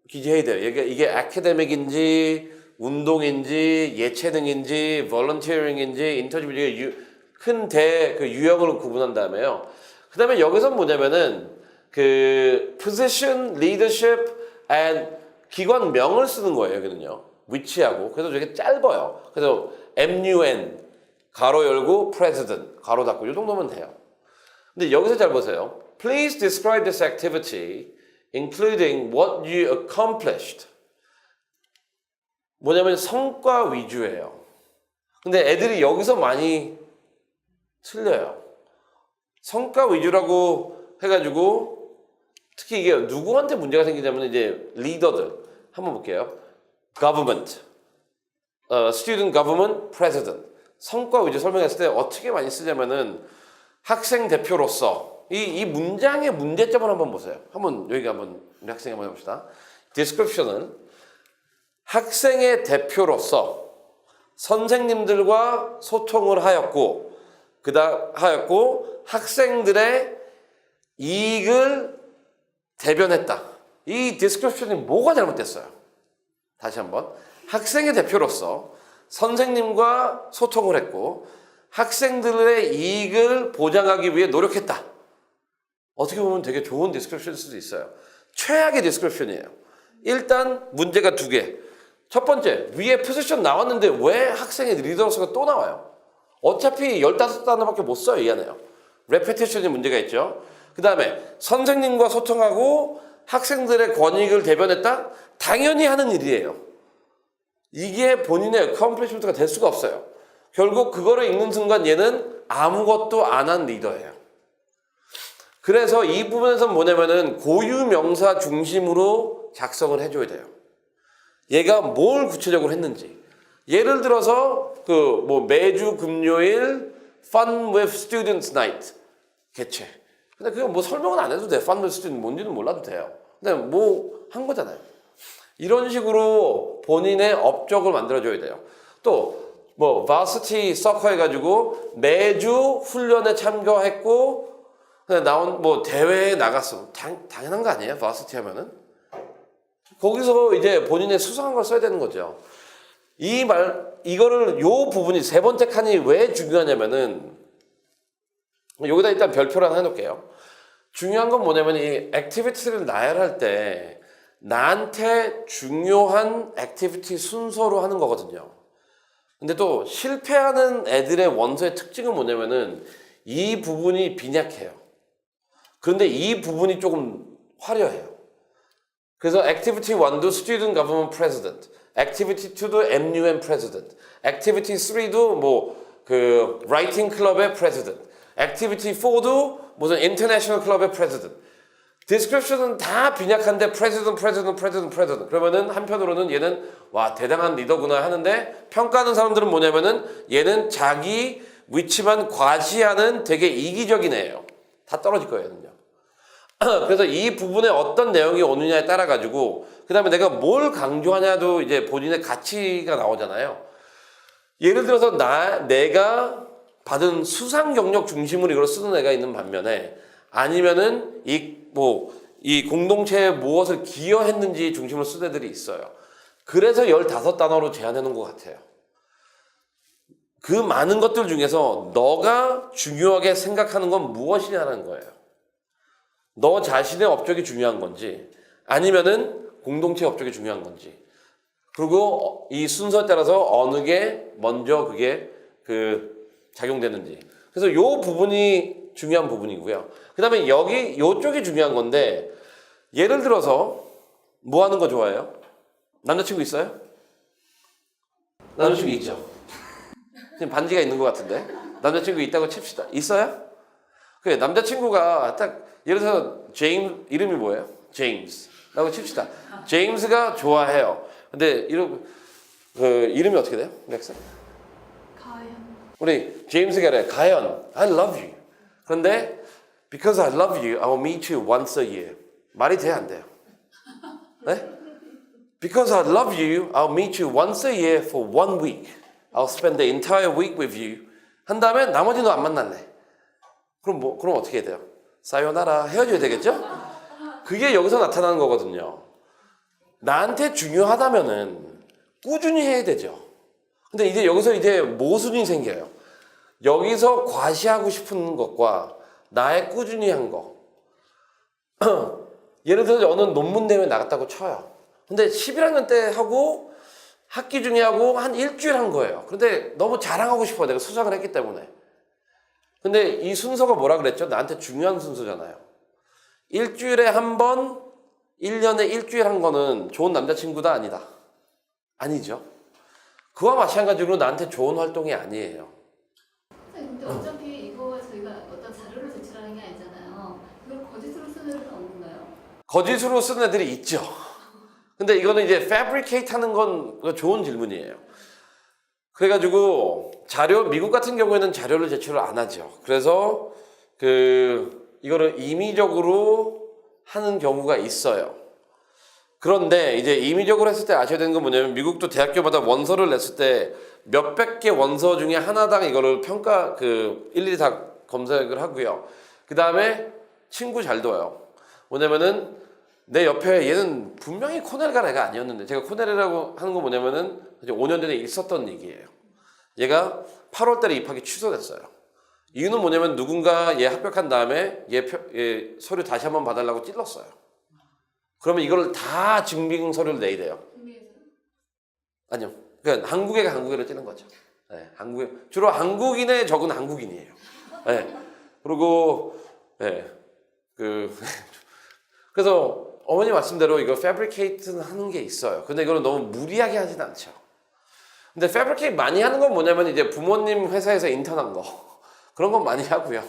기재해야 돼요. 이게 아카데믹인지 운동인지 예체능인지 volunteering인지 인터뷰인지 큰 유형을 구분한 다음에요. 그 다음에 여기서 뭐냐면은 position, leadership and 기관명을 쓰는 거예요. 여기는요. 위치하고. 그래서 되게 짧아요. 그래서 MUN 가로 열고 president 가로 닫고 이 정도면 돼요. 근데 여기서 잘 보세요. Please describe this activity including what you accomplished. 뭐냐면 성과 위주예요. 근데 애들이 여기서 많이 틀려요. 성과 위주라고 해가지고 특히 이게 누구한테 문제가 생기냐면 이제 리더들 한번 볼게요. government, student government, president. 성과 위주 설명했을 때 어떻게 많이 쓰냐면은 학생 대표로서 이 문장의 문제점을 한번 보세요. 여기 우리 학생이 한번 해봅시다. description은 학생의 대표로서 선생님들과 소통을 하였고 학생들의 이익을 대변했다. 이 디스크립션이 뭐가 잘못됐어요? 다시 한번. 학생의 대표로서 선생님과 소통을 했고 학생들의 이익을 보장하기 위해 노력했다. 어떻게 보면 되게 좋은 디스크립션일 수도 있어요. 최악의 디스크립션이에요. 일단 문제가 2개. 첫 번째, 위에 포지션 나왔는데 왜 학생의 리더로서가 또 나와요? 어차피 15단어밖에 못 써요. 이 안에요. 레피티션이 문제가 있죠. 그 다음에 선생님과 소통하고 학생들의 권익을 대변했다? 당연히 하는 일이에요. 이게 본인의 어컴플리시먼트가 될 수가 없어요. 결국 그거를 읽는 순간 얘는 아무것도 안 한 리더예요. 그래서 이 부분에서는 뭐냐면은 고유명사 중심으로 작성을 해줘야 돼요. 얘가 뭘 구체적으로 했는지. 예를 들어서 매주 금요일 Fun with Students Night 개최. 근데 그거 뭐 설명은 안 해도 돼. Fun with Students 뭔지는 몰라도 돼요. 근데 뭐 한 거잖아요. 이런 식으로 본인의 업적을 만들어줘야 돼요. 또 varsity soccer 해가지고 매주 훈련에 참가했고 나온 대회에 나갔어. 당연한 거 아니에요? varsity 하면은. 거기서 이제 본인의 수상한 걸 써야 되는 거죠. 이거를 요 부분이 세 번째 칸이 왜 중요하냐면은 여기다 일단 별표를 하나 해놓을게요. 중요한 건 뭐냐면 이 액티비티를 나열할 때 나한테 중요한 액티비티 순서로 하는 거거든요. 근데 또 실패하는 애들의 원서의 특징은 뭐냐면은 이 부분이 빈약해요. 그런데 이 부분이 조금 화려해요. 그래서 Activity 1도 Student Government President, Activity 2도 MUN President, Activity 3도 뭐 그 Writing Club의 President, Activity 4도 무슨 International Club의 President. Description은 다 빈약한데 President. 그러면은 한편으로는 얘는 와 대단한 리더구나 하는데 평가하는 사람들은 뭐냐면은 얘는 자기 위치만 과시하는 되게 이기적인 애예요. 다 떨어질 거예요, 얘는요. 그래서 이 부분에 어떤 내용이 오느냐에 따라 가지고 그 다음에 내가 뭘 강조하냐도 이제 본인의 가치가 나오잖아요. 예를 들어서 내가 받은 수상 경력 중심으로 이걸 쓰는 애가 있는 반면에 아니면은 이 공동체에 무엇을 기여했는지 중심으로 쓰는 애들이 있어요. 그래서 15단어로 제한해 놓은 것 같아요. 그 많은 것들 중에서 너가 중요하게 생각하는 건 무엇이냐는 거예요. 너 자신의 업적이 중요한 건지 아니면은 공동체 업적이 중요한 건지 그리고 이 순서에 따라서 어느 게 먼저 그게 작용되는지 그래서 요 부분이 중요한 부분이고요. 그 다음에 요쪽이 중요한 건데 예를 들어서 뭐 하는 거 좋아해요? 남자친구 있어요? 남자친구 있죠? 지금 반지가 있는 것 같은데 남자친구 있다고 칩시다. 있어요? 그래 남자친구가 딱 예를 들어서 이름이 뭐예요? 제임스라고 칩시다. 제임스가 좋아해요. 근데 이름이 어떻게 돼요? 렉스? 가연. 우리 제임스가 그래. 가연, I love you. 그런데 because I love you, I will meet you once a year. 말이 돼요, 안 돼요? 네? Because I love you, I'll meet you once a year for 1 week. I'll spend the entire week with you. 한 다음에 나머지는 안 만날래. 그럼 어떻게 해야 돼요? 사요나라 헤어져야 되겠죠? 그게 여기서 나타나는 거거든요. 나한테 중요하다면은 꾸준히 해야 되죠. 근데 이제 여기서 모순이 생겨요. 여기서 과시하고 싶은 것과 나의 꾸준히 한 거. 예를 들어서 어느 논문 대회 나갔다고 쳐요. 근데 11학년 때 하고 학기 중에 하고 한 일주일 한 거예요. 그런데 너무 자랑하고 싶어요. 내가 수상을 했기 때문에. 근데 이 순서가 뭐라 그랬죠? 나한테 중요한 순서잖아요. 일주일에 한 번, 1년에 일주일 한 거는 좋은 남자친구다 아니다? 아니죠. 그와 마찬가지로 나한테 좋은 활동이 아니에요. 근데 어차피 이거 저희가 어떤 자료를 제출하는 게 아니잖아요. 그걸 거짓으로 쓰는 애들은 없는가요? 거짓으로 쓰는 애들이 있죠. 근데 이거는 이제 fabricate 하는 건 좋은 질문이에요. 그래가지고 미국 같은 경우에는 자료를 제출을 안 하죠. 그래서 이거를 임의적으로 하는 경우가 있어요. 그런데 이제 임의적으로 했을 때 아셔야 되는 건 뭐냐면 미국도 대학교마다 원서를 냈을 때 몇백 개 원서 중에 하나당 이거를 일일이 다 검색을 하고요. 그 다음에 친구 잘 둬요. 뭐냐면은 내 옆에 얘는 분명히 코넬 갈 애가 아니었는데 제가 코넬이라고 하는 건 뭐냐면은 이제 5년 전에 있었던 얘기예요. 얘가 8월 달에 입학이 취소됐어요. 이유는 뭐냐면 누군가 얘 합격한 다음에 얘 서류 다시 한번 봐달라고 찔렀어요. 그러면 이거를 다 증빙 서류를 내야 돼요. 아니요. 그러니까 한국애가 한국애를 찌는 거죠. 네, 주로 한국인의 적은 한국인이에요. 네. 그리고 그래서 어머니 말씀대로 이거 fabricate는 하는 게 있어요. 근데 이거는 너무 무리하게 하진 않죠. 근데 fabricate 많이 하는 건 뭐냐면 이제 부모님 회사에서 인턴한 거 그런 건 많이 하고요.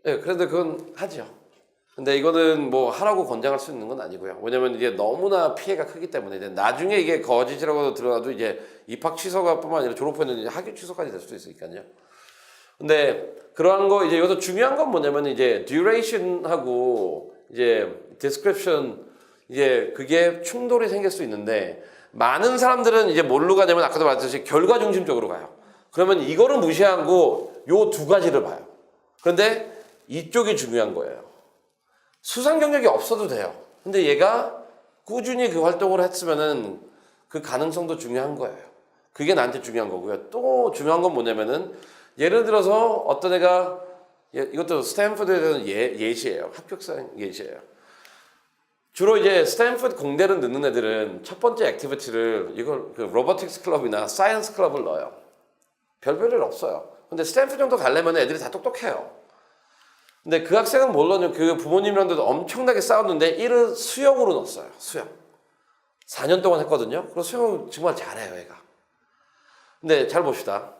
그래도 그건 하죠. 근데 이거는 뭐 하라고 권장할 수 있는 건 아니고요. 왜냐면 이게 너무나 피해가 크기 때문에 이제 나중에 이게 거짓이라고 드러나도 이제 입학 취소가 뿐만 아니라 졸업하는 이제 학위 취소까지 될 수도 있으니까요. 근데 그러한 거 이제 여기서 중요한 건 뭐냐면 이제 duration하고 이제 description 이제 그게 충돌이 생길 수 있는데 많은 사람들은 이제 뭘로 가냐면 아까도 말했듯이 결과 중심적으로 가요. 그러면 이거를 무시하고 요 두 가지를 봐요. 그런데 이쪽이 중요한 거예요. 수상 경력이 없어도 돼요. 근데 얘가 꾸준히 그 활동을 했으면은 그 가능성도 중요한 거예요. 그게 나한테 중요한 거고요. 또 중요한 건 뭐냐면은 예를 들어서 어떤 애가 이것도 스탠포드에 대한 예시예요. 합격생 예시예요. 주로 이제 스탠포드 공대를 넣는 애들은 첫 번째 액티비티를 이걸 로보틱스 클럽이나 사이언스 클럽을 넣어요. 별별 일 없어요. 근데 스탠포드 정도 가려면 애들이 다 똑똑해요. 근데 그 학생은 물론 그 부모님이랑도 엄청나게 싸웠는데 1은 수영으로 넣었어요. 수영. 4년 동안 했거든요. 그래서 수영 정말 잘해요, 얘가. 근데 잘 봅시다.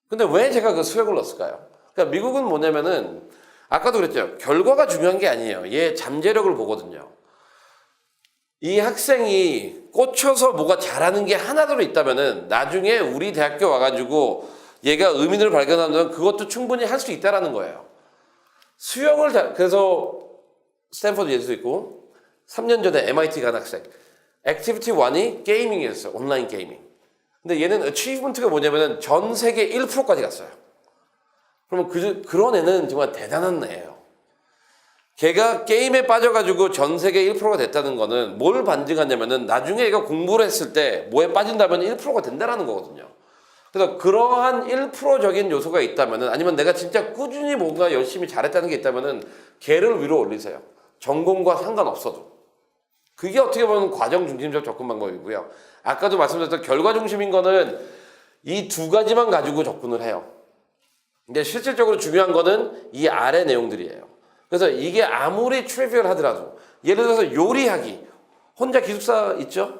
근데 왜 제가 그 수영을 넣었을까요? 그러니까 미국은 뭐냐면은 아까도 그랬죠. 결과가 중요한 게 아니에요. 얘 잠재력을 보거든요. 이 학생이 꽂혀서 뭐가 잘하는 게 하나라도 있다면은 나중에 우리 대학교 와가지고 얘가 의민을 발견하면 그것도 충분히 할 수 있다라는 거예요. 그래서 스탠퍼드 예수도 있고 3년 전에 MIT 간 학생. 액티비티 1이 게이밍이었어요. 온라인 게이밍. 근데 얘는 어치브먼트가 뭐냐면은 전 세계 1%까지 갔어요. 그러면 그런 애는 정말 대단한 애예요. 걔가 게임에 빠져가지고 전 세계 1%가 됐다는 거는 뭘 반증하냐면은 나중에 얘가 공부를 했을 때 뭐에 빠진다면 1%가 된다는 거거든요. 그래서 그러한 1%적인 요소가 있다면은 아니면 내가 진짜 꾸준히 뭔가 열심히 잘했다는 게 있다면은 걔를 위로 올리세요. 전공과 상관없어도. 그게 어떻게 보면 과정 중심적 접근 방법이고요. 아까도 말씀드렸던 결과 중심인 거는 이 두 가지만 가지고 접근을 해요. 근데 실질적으로 중요한 거는 이 아래 내용들이에요. 그래서 이게 아무리 트리비얼 하더라도 예를 들어서 요리하기. 혼자 기숙사 있죠?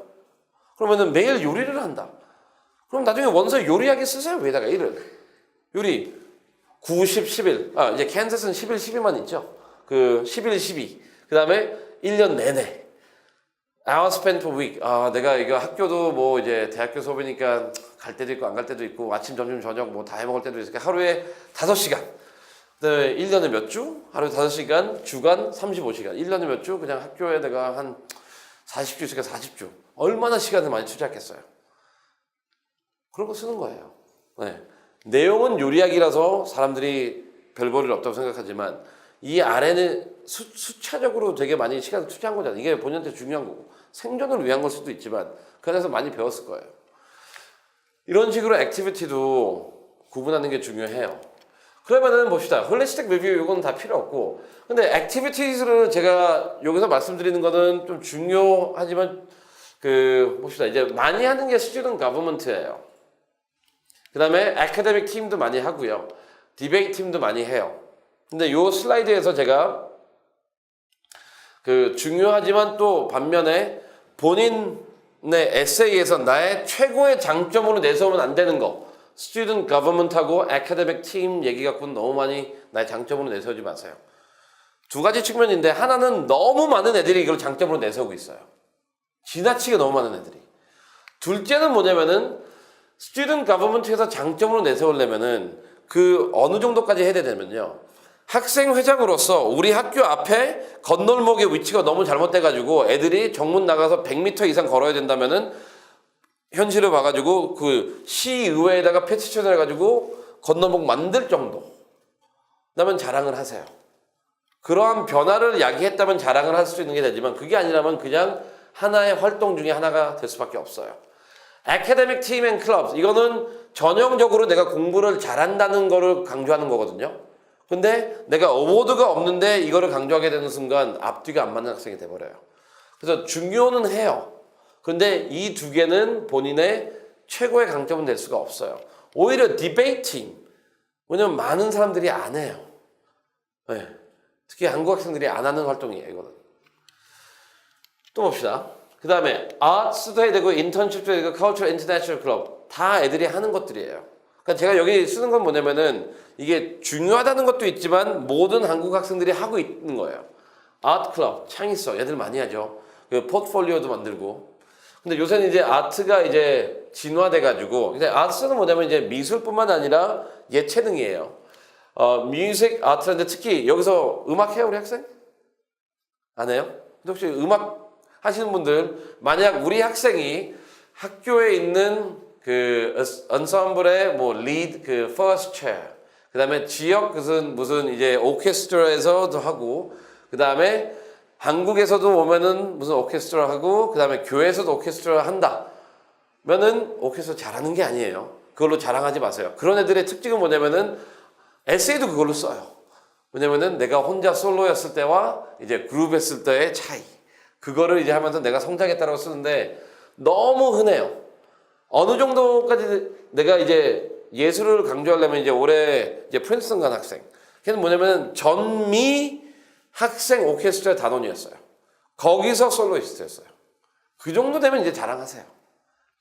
그러면은 매일 요리를 한다. 그럼 나중에 원서 요리하기 쓰세요. 왜다가 1을. 요리 9, 10, 11. 이제 캔자스는 11, 12만 있죠. 그 11, 12. 그 다음에 1년 내내. hour spent per week. 내가 이거 학교도 뭐 이제 대학교 수업이니까 갈 때도 있고 안 갈 때도 있고 아침, 점심, 저녁 뭐 다 해먹을 때도 있으니까 하루에 5시간. 그다음에 1년에 몇 주? 하루에 5시간, 주간 35시간. 1년에 몇 주? 그냥 학교에 내가 한 40주 있으니까 40주. 얼마나 시간을 많이 투자했겠어요. 그런 거 쓰는 거예요. 네. 내용은 요리하기라서 사람들이 별 볼일 없다고 생각하지만 이 아래는 수차적으로 되게 많이 시간을 투자한 거잖아요. 이게 본인한테 중요한 거고 생존을 위한 걸 수도 있지만 그 안에서 많이 배웠을 거예요. 이런 식으로 액티비티도 구분하는 게 중요해요. 그러면은 봅시다. 홀리스틱 리뷰 이건 다 필요 없고 근데 액티비티를 제가 여기서 말씀드리는 거는 좀 중요하지만 봅시다. 이제 많이 하는 게 스튜던트 가버먼트예요. 그 다음에 애카데믹 팀도 많이 하고요. 디베이트 팀도 많이 해요. 근데 요 슬라이드에서 제가 중요하지만 또 반면에 본인의 에세이에서 나의 최고의 장점으로 내세우면 안 되는 거. 스튜던트 가버먼트하고 애카데믹 팀 얘기 갖고는 너무 많이 나의 장점으로 내세우지 마세요. 두 가지 측면인데 하나는 너무 많은 애들이 이걸 장점으로 내세우고 있어요. 지나치게 너무 많은 애들이. 둘째는 뭐냐면은 스튜던트 가버먼트에서 장점으로 내세우려면은 어느 정도까지 해야 되냐면요. 학생 회장으로서 우리 학교 앞에 건널목의 위치가 너무 잘못돼가지고 애들이 정문 나가서 100m 이상 걸어야 된다면은 현실을 봐가지고 시의회에다가 페티션을 해가지고 건널목 만들 정도. 라면 자랑을 하세요. 그러한 변화를 야기했다면 자랑을 할 수 있는 게 되지만 그게 아니라면 그냥 하나의 활동 중에 하나가 될 수밖에 없어요. Academic Team and Clubs 이거는 전형적으로 내가 공부를 잘한다는 거를 강조하는 거거든요. 근데 내가 어워드가 없는데 이거를 강조하게 되는 순간 앞뒤가 안 맞는 학생이 돼버려요. 그래서 중요는 해요. 근데 이 두 개는 본인의 최고의 강점은 될 수가 없어요. 오히려 디베이팅 왜냐면 많은 사람들이 안 해요. 네. 특히 한국 학생들이 안 하는 활동이에요. 이거는. 또 봅시다. 그 다음에 아트도 해야 되고 인턴십도 해야 되고 Cultural International Club 다 애들이 하는 것들이에요. 그러니까 제가 여기 쓰는 건 뭐냐면은 이게 중요하다는 것도 있지만 모든 한국 학생들이 하고 있는 거예요. 아트 클럽, 창의성 애들 많이 하죠. 포트폴리오도 만들고. 근데 요새는 이제 아트가 이제 진화돼가지고 이제 아트는 뭐냐면 이제 미술뿐만 아니라 예체능이에요. 뮤직 아트인데 특히 여기서 음악 해요 우리 학생? 안 해요? 근데 혹시 음악 하시는 분들 만약 우리 학생이 학교에 있는 엔sem블의 리드 first chair 그 다음에 지역 무슨 이제 오케스트라에서도 하고 그 다음에 한국에서도 오면은 무슨 오케스트라 하고 그 다음에 교회에서도 오케스트라 한다 면은 오케스트라 잘하는 게 아니에요. 그걸로 자랑하지 마세요. 그런 애들의 특징은 뭐냐면은 에세이도 그걸로 써요. 왜냐면은 내가 혼자 솔로였을 때와 이제 그룹 했을 때의 차이 그거를 이제 하면서 내가 성장했다라고 쓰는데 너무 흔해요. 어느 정도까지 내가 이제 예술을 강조하려면 이제 올해 이제 프린스턴 간 학생 걔는 뭐냐면 전미 학생 오케스트라 단원이었어요. 거기서 솔로이스트였어요. 그 정도 되면 이제 자랑하세요.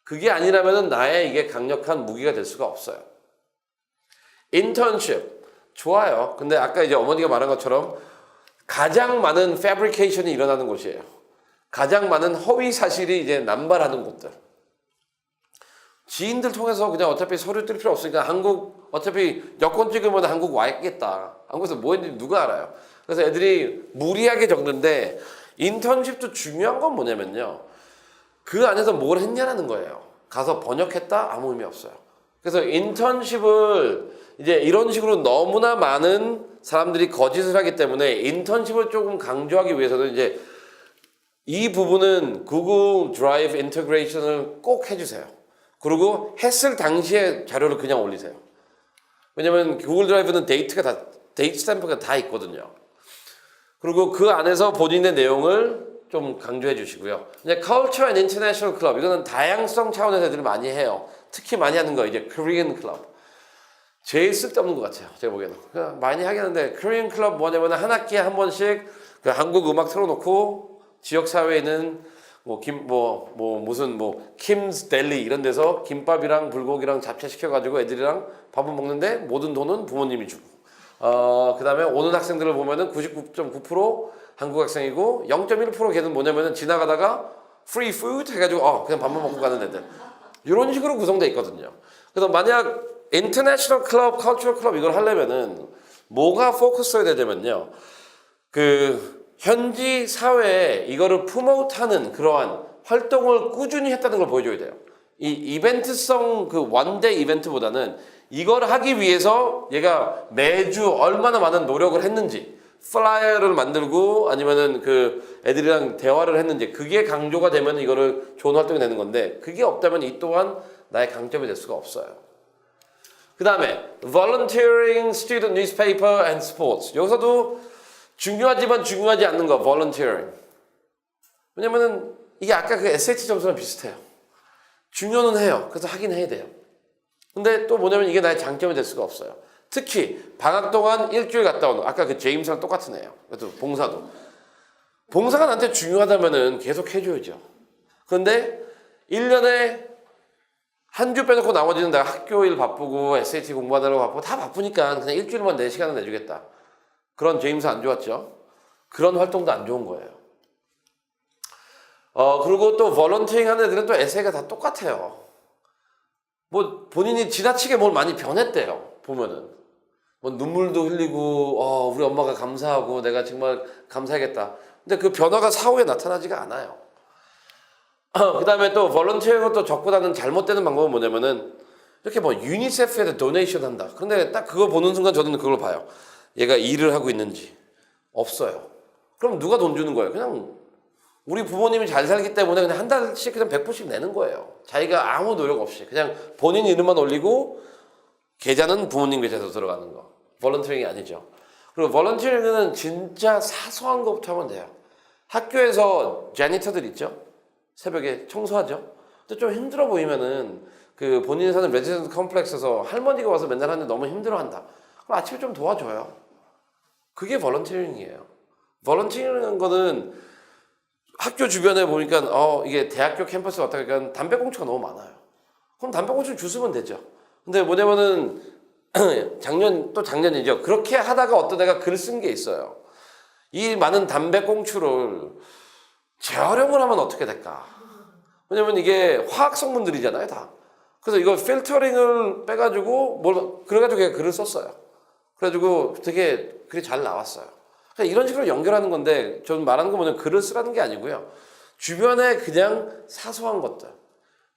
그게 아니라면 나의 이게 강력한 무기가 될 수가 없어요. 인턴십 좋아요. 근데 아까 이제 어머니가 말한 것처럼 가장 많은 패브리케이션이 일어나는 곳이에요. 가장 많은 허위 사실이 이제 남발하는 곳들. 지인들 통해서 그냥 어차피 서류 뜰 필요 없으니까 한국 어차피 여권 찍으면 한국 와 있겠다. 한국에서 뭐 했는지 누가 알아요. 그래서 애들이 무리하게 적는데 인턴십도 중요한 건 뭐냐면요. 그 안에서 뭘 했냐라는 거예요. 가서 번역했다? 아무 의미 없어요. 그래서 인턴십을 이제 이런 식으로 너무나 많은 사람들이 거짓을 하기 때문에 인턴십을 조금 강조하기 위해서는 이제 이 부분은 구글 드라이브 인테그레이션을 꼭 해주세요. 그리고 했을 당시에 자료를 그냥 올리세요. 왜냐면 구글 드라이브는 데이트 스탬프가 다 있거든요. 그리고 그 안에서 본인의 내용을 좀 강조해 주시고요. 이제 Culture and International Club 이거는 다양성 차원에서 애들이 많이 해요. 특히 많이 하는 거 이제 Korean Club. 제일 쓸데없는 것 같아요. 제가 보기에는. 그냥 많이 하긴 하는데 Korean Club 뭐냐면 한 학기에 한 번씩 그 한국 음악 틀어놓고 지역 사회에 있는 무슨 킴스 델리 이런 데서 김밥이랑 불고기랑 잡채 시켜가지고 애들이랑 밥을 먹는데 모든 돈은 부모님이 주고. 그 다음에 오는 학생들을 보면은 99.9% 한국 학생이고 0.1% 걔는 뭐냐면은 지나가다가 free food 해가지고 그냥 밥만 먹고 가는 애들. 이런 식으로 구성되어 있거든요. 그래서 만약 인터내셔널 클럽, 컬처럴 클럽 이걸 하려면은 뭐가 포커스해야 되냐면요. 그 현지 사회에 이거를 프로모트하는 그러한 활동을 꾸준히 했다는 걸 보여줘야 돼요. 이 이벤트성 그 원데이 이벤트보다는 이걸 하기 위해서 얘가 매주 얼마나 많은 노력을 했는지 플라이어를 만들고 아니면은 그 애들이랑 대화를 했는지 그게 강조가 되면 이거를 좋은 활동이 되는 건데 그게 없다면 이 또한 나의 강점이 될 수가 없어요. 그 다음에 volunteering, student newspaper and sports 여기서도 중요하지만 중요하지 않는 거 volunteering 왜냐면은 이게 아까 그 SAT 점수랑 비슷해요. 중요는 해요. 그래서 하긴 해야 돼요. 근데 또 뭐냐면 이게 나의 장점이 될 수가 없어요. 특히 방학 동안 일주일 갔다 오는 아까 그 제임스랑 똑같은 애예요. 그래도 봉사도 봉사가 나한테 중요하다면은 계속 해줘야죠. 그런데 1년에 한 주 빼놓고 나머지는 내가 학교 일 바쁘고 SAT 공부하느라고 바쁘고 다 바쁘니까 그냥 일주일만 내 시간을 내주겠다. 그런 제임스 안 좋았죠. 그런 활동도 안 좋은 거예요. 그리고 또 volunteering 하는 애들은 또 에세이가 다 똑같아요. 뭐 본인이 지나치게 뭘 많이 변했대요. 보면은 뭐 눈물도 흘리고 우리 엄마가 감사하고 내가 정말 감사하겠다. 근데 그 변화가 사후에 나타나지가 않아요. 그 다음에 또 volunteering을 또 접근하는 잘못되는 방법은 뭐냐면은 이렇게 뭐 유니세프에 도네이션 한다. 그런데 딱 그거 보는 순간 저는 그걸 봐요. 얘가 일을 하고 있는지 없어요. 그럼 누가 돈 주는 거예요? 그냥 우리 부모님이 잘 살기 때문에 그냥 한 달씩 그냥 100불씩 내는 거예요. 자기가 아무 노력 없이 그냥 본인 이름만 올리고 계좌는 부모님 계좌에서 들어가는 거. volunteering이 아니죠. 그리고 volunteering은 진짜 사소한 것부터 하면 돼요. 학교에서 제니터들 있죠? 새벽에 청소하죠? 근데 좀 힘들어 보이면은 그 본인이 사는 레지던트 컴플렉스에서 할머니가 와서 맨날 하는데 너무 힘들어한다. 그럼 아침에 좀 도와줘요. 그게 volunteering이에요. volunteering인 거는 학교 주변에 보니까 이게 대학교 캠퍼스 왔다 보니까 담배꽁초가 너무 많아요. 그럼 담배꽁초 주스면 되죠. 근데 뭐냐면은 작년이죠. 그렇게 하다가 어떤 애가 글 쓴 게 있어요. 이 많은 담배꽁초를 재활용을 하면 어떻게 될까? 왜냐면 이게 화학 성분들이잖아요, 다. 그래서 이거 필터링을 빼가지고 그래가지고 걔가 글을 썼어요. 그래가지고 되게 글이 잘 나왔어요. 그러니까 이런 식으로 연결하는 건데 저는 말하는 거 뭐냐면 글을 쓰라는 게 아니고요. 주변에 그냥 사소한 것들.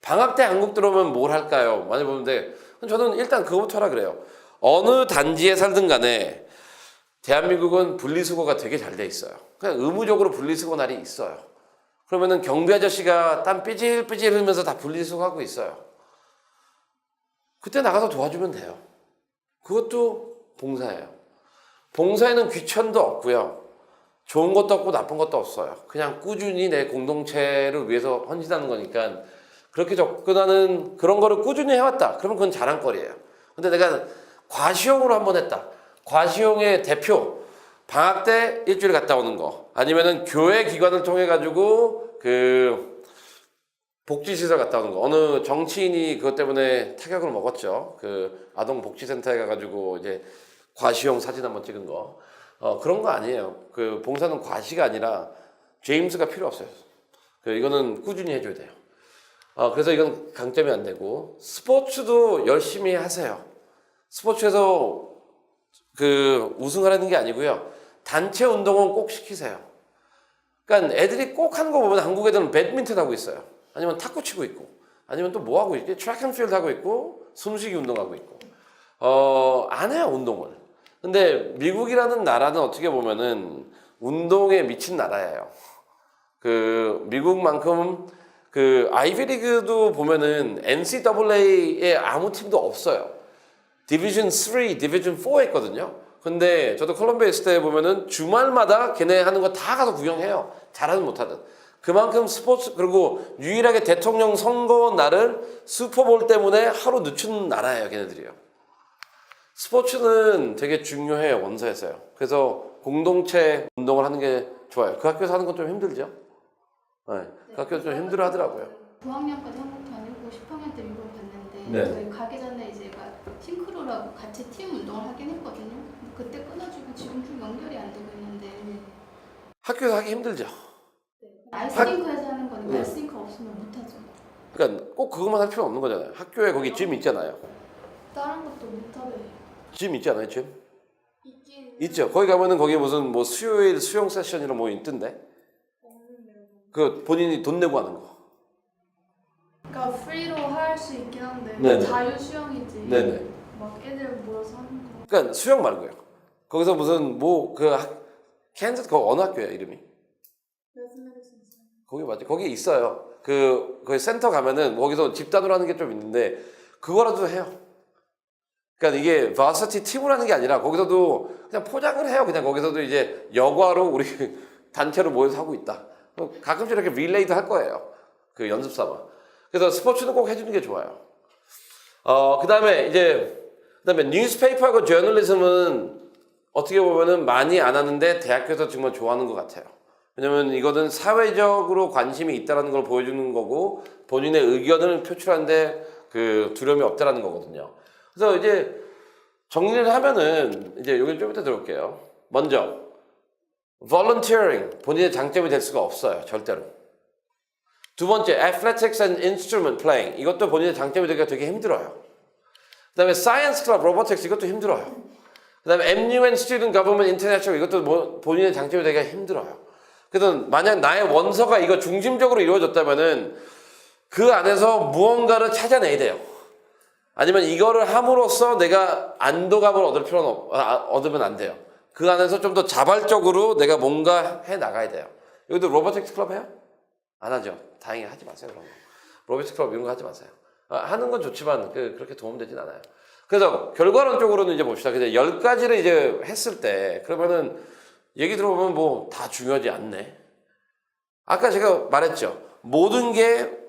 방학 때 한국 들어오면 뭘 할까요? 많이 보는데 저는 일단 그거부터 하라 그래요. 어느 단지에 살든 간에 대한민국은 분리수거가 되게 잘 돼 있어요. 그냥 의무적으로 분리수거 날이 있어요. 그러면은 경비 아저씨가 땀 삐질삐질 흘리면서 다 분리수거하고 있어요. 그때 나가서 도와주면 돼요. 그것도 봉사예요. 봉사에는 귀천도 없고요. 좋은 것도 없고 나쁜 것도 없어요. 그냥 꾸준히 내 공동체를 위해서 헌신하는 거니까 그렇게 접근하는 그런 거를 꾸준히 해왔다. 그러면 그건 자랑거리예요. 근데 내가 과시형으로 한번 했다. 과시용의 대표 방학 때 일주일 갔다 오는 거 아니면은 교회 기관을 통해 가지고 그 복지시설 갔다 오는 거. 어느 정치인이 그것 때문에 타격을 먹었죠. 그 아동복지센터에 가가지고 이제 과시용 사진 한번 찍은 거. 그런 거 아니에요. 그 봉사는 과시가 아니라 제임스가 필요 없어요. 이거는 꾸준히 해줘야 돼요. 그래서 이건 강점이 안 되고, 스포츠도 열심히 하세요. 스포츠에서 그 우승하라는 게 아니고요. 단체 운동은 꼭 시키세요. 그러니까 애들이 꼭 하는 거 보면 한국 애들은 배드민턴 하고 있어요. 아니면 탁구 치고 있고, 아니면 또 뭐 하고 있지? 트랙 앤 필드 하고 있고, 숨쉬기 운동하고 있고. 안 해요, 운동을. 근데 미국이라는 나라는 어떻게 보면은 운동에 미친 나라예요. 그 미국만큼 그 아이비리그도 보면은 NCAA에 아무 팀도 없어요. 디비전 3, 디비전 4 있거든요. 근데 저도 콜롬비아 있을 때 보면은 주말마다 걔네 하는 거 다 가서 구경해요. 잘하든 못하든. 그만큼 스포츠, 그리고 유일하게 대통령 선거 날을 슈퍼볼 때문에 하루 늦춘 나라예요, 걔네들이요. 스포츠는 되게 중요해요, 원서에서요. 그래서 공동체 운동을 하는 게 좋아요. 그 학교에서 하는 건 좀 힘들죠? 네, 그 학교에서 좀 힘들어 하더라고요. 9학년까지 한국 다니고 10학년 때 미국 갔는데 네. 저희 가기 전에 이제 싱크로라고 같이 팀 운동을 하긴 했거든요. 그때 끊어지고 지금 좀 연결이 안 되고 있는데 학교에서 하기 힘들죠? 아이스링크에서 하는 거니까 네. 아이스링크 없으면 못하죠. 그러니까 꼭 그것만 할 필요는 없는 거잖아요. 학교에 거기 짐 있잖아요. 다른 것도 못하게 짐 있지 않아요, 짐? 있긴 있죠. 거기 가면은 거기 무슨 뭐 수요일 수영 세션이랑 뭐 있던데? 그 본인이 돈 내고 하는 거. 그러니까 프리로 할 수 있긴 한데 네네. 자유 수영이지. 네네. 막 애들 모여서 하는 거. 그러니까 수영 말고요. 거기서 무슨 뭐 그 캔자스 그 어느 학교야 이름이? 거기 맞지? 거기 있어요. 거기 센터 가면은 거기서 집단으로 하는 게 좀 있는데 그거라도 해요. 그러니까 이게 바시티 팀으로 하는 게 아니라 거기서도 그냥 포장을 해요. 그냥 거기서도 이제 여과로 우리 단체로 모여서 하고 있다. 가끔씩 이렇게 릴레이도 할 거예요. 그 연습 삼아. 그래서 스포츠는 꼭 해주는 게 좋아요. 그다음에 뉴스페이퍼하고 저널리즘은 어떻게 보면은 많이 안 하는데 대학교에서 정말 좋아하는 것 같아요. 왜냐면 이거는 사회적으로 관심이 있다는 걸 보여주는 거고 본인의 의견을 표출하는데 그 두려움이 없다라는 거거든요. 그래서 이제 정리를 하면은 이제 여기 좀 이따 들어올게요. 먼저 volunteering 본인의 장점이 될 수가 없어요, 절대로. 두 번째 athletics and instrument playing 이것도 본인의 장점이 되기가 되게 힘들어요. 그다음에 science club, robotics 이것도 힘들어요. 그다음에 MUN student government international 이것도 본인의 장점이 되기가 힘들어요. 그래서 만약 나의 원서가 이거 중심적으로 이루어졌다면은 그 안에서 무언가를 찾아내야 돼요. 아니면 이거를 함으로써 내가 안도감을 얻으면 안 돼요. 그 안에서 좀 더 자발적으로 내가 뭔가 해 나가야 돼요. 여기도 로보틱스 클럽 해요? 안 하죠. 다행히 하지 마세요, 그런 거. 로보틱스 클럽 이런 거 하지 마세요. 하는 건 좋지만 그렇게 도움되진 않아요. 그래서 결과론적으로는 이제 봅시다. 근데 10가지를 이제 했을 때 그러면은 얘기 들어보면 뭐 다 중요하지 않네. 아까 제가 말했죠. 모든 게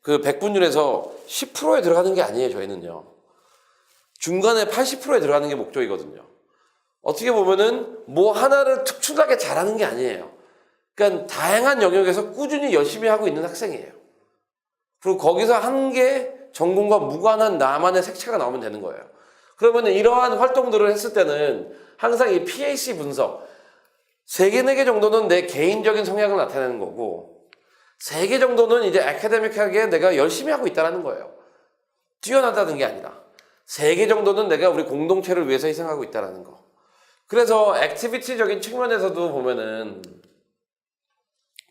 그 100분율에서 10%에 들어가는 게 아니에요, 저희는요. 중간에 80%에 들어가는 게 목적이거든요. 어떻게 보면은 뭐 하나를 특출나게 잘하는 게 아니에요. 그러니까 다양한 영역에서 꾸준히 열심히 하고 있는 학생이에요. 그리고 거기서 한 게 전공과 무관한 나만의 색채가 나오면 되는 거예요. 그러면 이러한 활동들을 했을 때는 항상 이 PAC 분석 3개, 4개 정도는 내 개인적인 성향을 나타내는 거고 3개 정도는 이제 아카데믹하게 내가 열심히 하고 있다는 거예요. 뛰어나다는 게 아니라 3개 정도는 내가 우리 공동체를 위해서 희생하고 있다는 거. 그래서 액티비티적인 측면에서도 보면은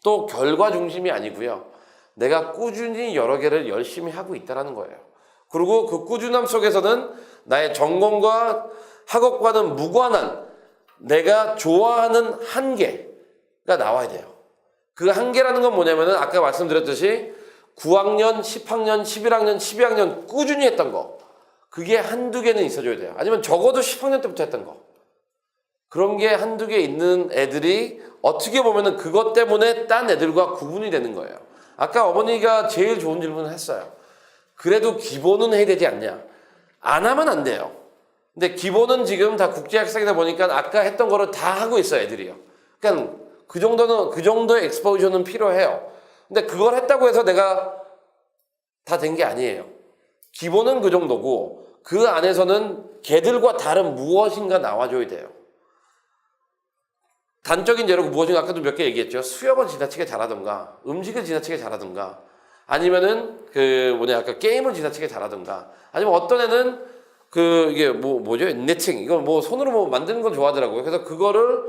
또 결과 중심이 아니고요. 내가 꾸준히 여러 개를 열심히 하고 있다는 거예요. 그리고 그 꾸준함 속에서는 나의 전공과 학업과는 무관한 내가 좋아하는 한계가 나와야 돼요. 그 한계라는 건 뭐냐면은 아까 말씀드렸듯이 9학년, 10학년, 11학년, 12학년 꾸준히 했던 거. 그게 한두 개는 있어줘야 돼요. 아니면 적어도 10학년 때부터 했던 거. 그런 게 한두 개 있는 애들이 어떻게 보면은 그것 때문에 딴 애들과 구분이 되는 거예요. 아까 어머니가 제일 좋은 질문을 했어요. 그래도 기본은 해야 되지 않냐? 안 하면 안 돼요. 근데 기본은 지금 다 국제 학생이다 보니까 아까 했던 거를 다 하고 있어요, 애들이요. 그러니까 그 정도의 엑스포저는 필요해요. 근데 그걸 했다고 해서 내가 다 된 게 아니에요. 기본은 그 정도고 그 안에서는 걔들과 다른 무엇인가 나와줘야 돼요. 단적인 예로 무엇인가 아까도 몇 개 얘기했죠. 수영을 지나치게 잘하던가, 음식을 지나치게 잘하던가, 아니면은 아까 게임을 지나치게 잘하던가, 아니면 어떤 애는 이게 뭐죠? 네팅 이거 뭐 손으로 뭐 만드는 걸 좋아하더라고요. 그래서 그거를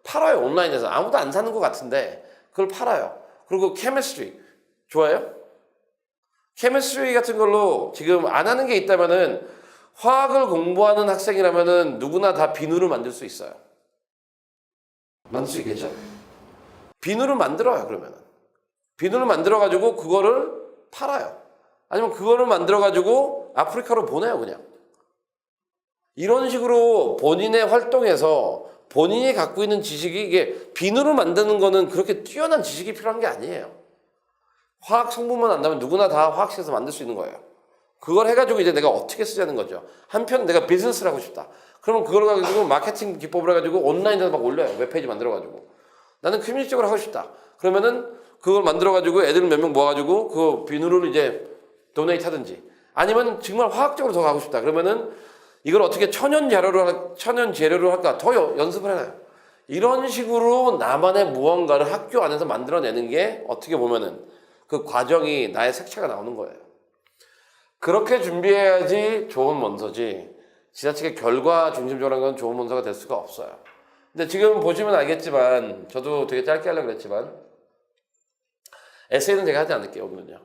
팔아요, 온라인에서. 아무도 안 사는 것 같은데 그걸 팔아요. 그리고 케미스트리 좋아요? 케미스트리 같은 걸로 지금 안 하는 게 있다면은 화학을 공부하는 학생이라면은 누구나 다 비누를 만들 수 있어요. 만들 수 있겠죠? 비누를 만들어요. 그러면은 비누를 만들어 가지고 그거를 팔아요. 아니면 그거를 만들어 가지고 아프리카로 보내요. 그냥 이런 식으로 본인의 활동에서 본인이 갖고 있는 지식이, 이게 비누를 만드는 거는 그렇게 뛰어난 지식이 필요한 게 아니에요. 화학 성분만 안다면 누구나 다 화학실에서 만들 수 있는 거예요. 그걸 해가지고 이제 내가 어떻게 쓰자는 거죠. 한편 내가 비즈니스를 하고 싶다. 그러면 그걸 가지고 마케팅 기법을 해가지고 온라인에서 막 올려요. 웹페이지 만들어가지고. 나는 커뮤니티적으로 하고 싶다. 그러면은 그걸 만들어가지고 애들 몇 명 모아가지고 그 비누를 이제 도네이트 하든지, 아니면 정말 화학적으로 더 가고 싶다. 그러면은 이걸 어떻게 천연 재료로 할까? 더 연습을 해놔요. 이런 식으로 나만의 무언가를 학교 안에서 만들어내는 게 어떻게 보면은 그 과정이 나의 색채가 나오는 거예요. 그렇게 준비해야지 좋은 문서지, 지나치게 결과 중심적으로 한 건 좋은 문서가 될 수가 없어요. 근데 지금 보시면 알겠지만, 저도 되게 짧게 하려고 그랬지만, 에세이는 제가 하지 않을게요, 오늘은요.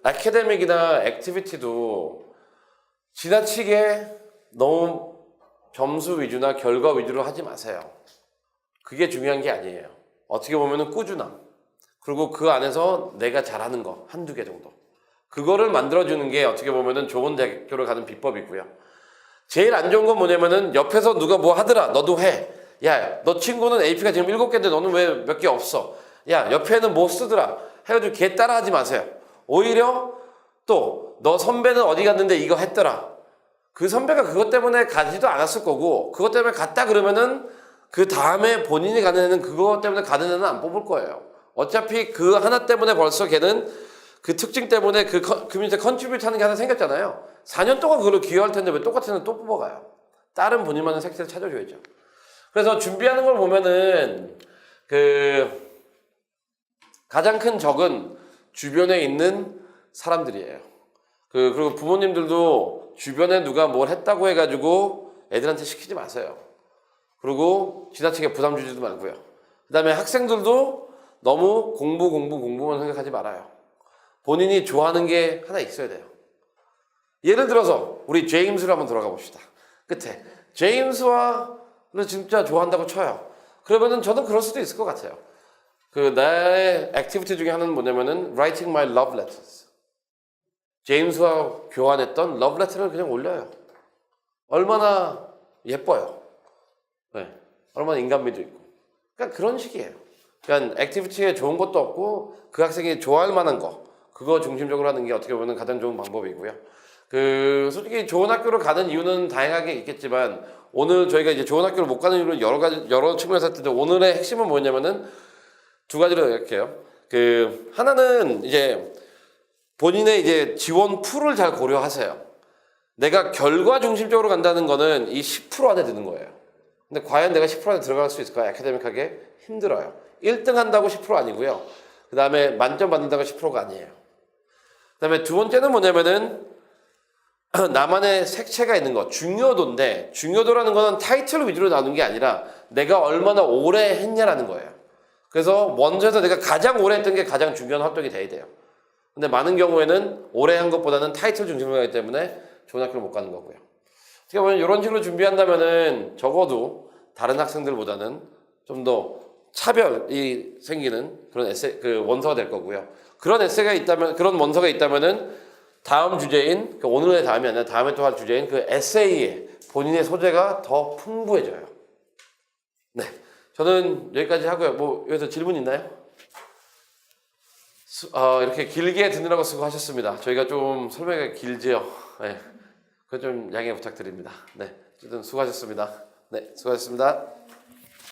아카데믹이나 액티비티도 지나치게 너무 점수 위주나 결과 위주로 하지 마세요. 그게 중요한 게 아니에요. 어떻게 보면은 꾸준함, 그리고 그 안에서 내가 잘하는 거 한두 개 정도, 그거를 만들어주는 게 어떻게 보면은 좋은 대학교를 가는 비법이고요. 제일 안 좋은 건 뭐냐면은 옆에서 누가 뭐 하더라, 너도 해. 야, 너 친구는 AP가 지금 7개인데 너는 왜 몇 개 없어? 야, 옆에는 뭐 쓰더라 해가지고 걔 따라하지 마세요. 오히려 또 너 선배는 어디 갔는데 이거 했더라. 그 선배가 그것 때문에 가지도 않았을 거고, 그것 때문에 갔다 그러면은 그 다음에 본인이 가는 애는 그것 때문에 가는 애는 안 뽑을 거예요. 어차피 그 하나 때문에 벌써 걔는 그 특징 때문에 그 커뮤니티에 컨트리뷰트 하는 게 하나 생겼잖아요. 4년 동안 그걸로 기여할 텐데 왜 똑같은 애는 또 뽑아가요? 다른 본인만의 색채를 찾아줘야죠. 그래서 준비하는 걸 보면은 가장 큰 적은 주변에 있는 사람들이에요. 그리고 부모님들도 주변에 누가 뭘 했다고 해가지고 애들한테 시키지 마세요. 그리고 지나치게 부담 주지도 말고요. 그 다음에 학생들도 너무 공부만 생각하지 말아요. 본인이 좋아하는 게 하나 있어야 돼요. 예를 들어서 우리 제임스를 한번 돌아가 봅시다. 끝에 제임스와를 진짜 좋아한다고 쳐요. 그러면은 저도 그럴 수도 있을 것 같아요. 나의 액티비티 중에 하나는 뭐냐면은 writing my love letters. 제임스와 교환했던 러브 레터를 그냥 올려요. 얼마나 예뻐요. 네. 얼마나 인간미도 있고. 그러니까 그런 식이에요. 그러니까 액티비티에 좋은 것도 없고 그 학생이 좋아할 만한 거, 그거 중심적으로 하는 게 어떻게 보면 가장 좋은 방법이고요. 솔직히 좋은 학교를 가는 이유는 다양하게 있겠지만, 오늘 저희가 이제 좋은 학교를 못 가는 이유는 여러 측면에서 할 텐데, 오늘의 핵심은 뭐냐면은 두 가지로 이렇게요. 하나는 이제 본인의 이제 지원 풀을 잘 고려하세요. 내가 결과 중심적으로 간다는 거는 이 10% 안에 드는 거예요. 근데 과연 내가 10% 안에 들어갈 수 있을까요? 아카데믹하게 힘들어요. 1등 한다고 10% 아니고요. 그 다음에 만점 받는다고 10%가 아니에요. 그 다음에 두 번째는 뭐냐면은 나만의 색채가 있는 거, 중요도인데, 중요도라는 거는 타이틀 위주로 나오는 게 아니라 내가 얼마나 오래 했냐라는 거예요. 그래서 먼저에서 내가 가장 오래 했던 게 가장 중요한 활동이 돼야 돼요. 근데 많은 경우에는 오래 한 것보다는 타이틀 중심으로 하기 때문에 좋은 학교를 못 가는 거고요. 어떻게 보면 이런 식으로 준비한다면은 적어도 다른 학생들보다는 좀 더 차별이 생기는 그런 에세, 원서가 될 거고요. 그런 에세이가 있다면, 그런 원서가 있다면은 다음 주제인, 오늘의 다음이 아니라 다음에 또 할 주제인 그 에세이에 본인의 소재가 더 풍부해져요. 네. 저는 여기까지 하고요. 뭐, 여기서 질문 있나요? 이렇게 길게 듣느라고 수고하셨습니다. 저희가 좀 설명이 길지요. 네. 그건 좀 양해 부탁드립니다. 네. 어쨌든 수고하셨습니다. 네, 수고하셨습니다.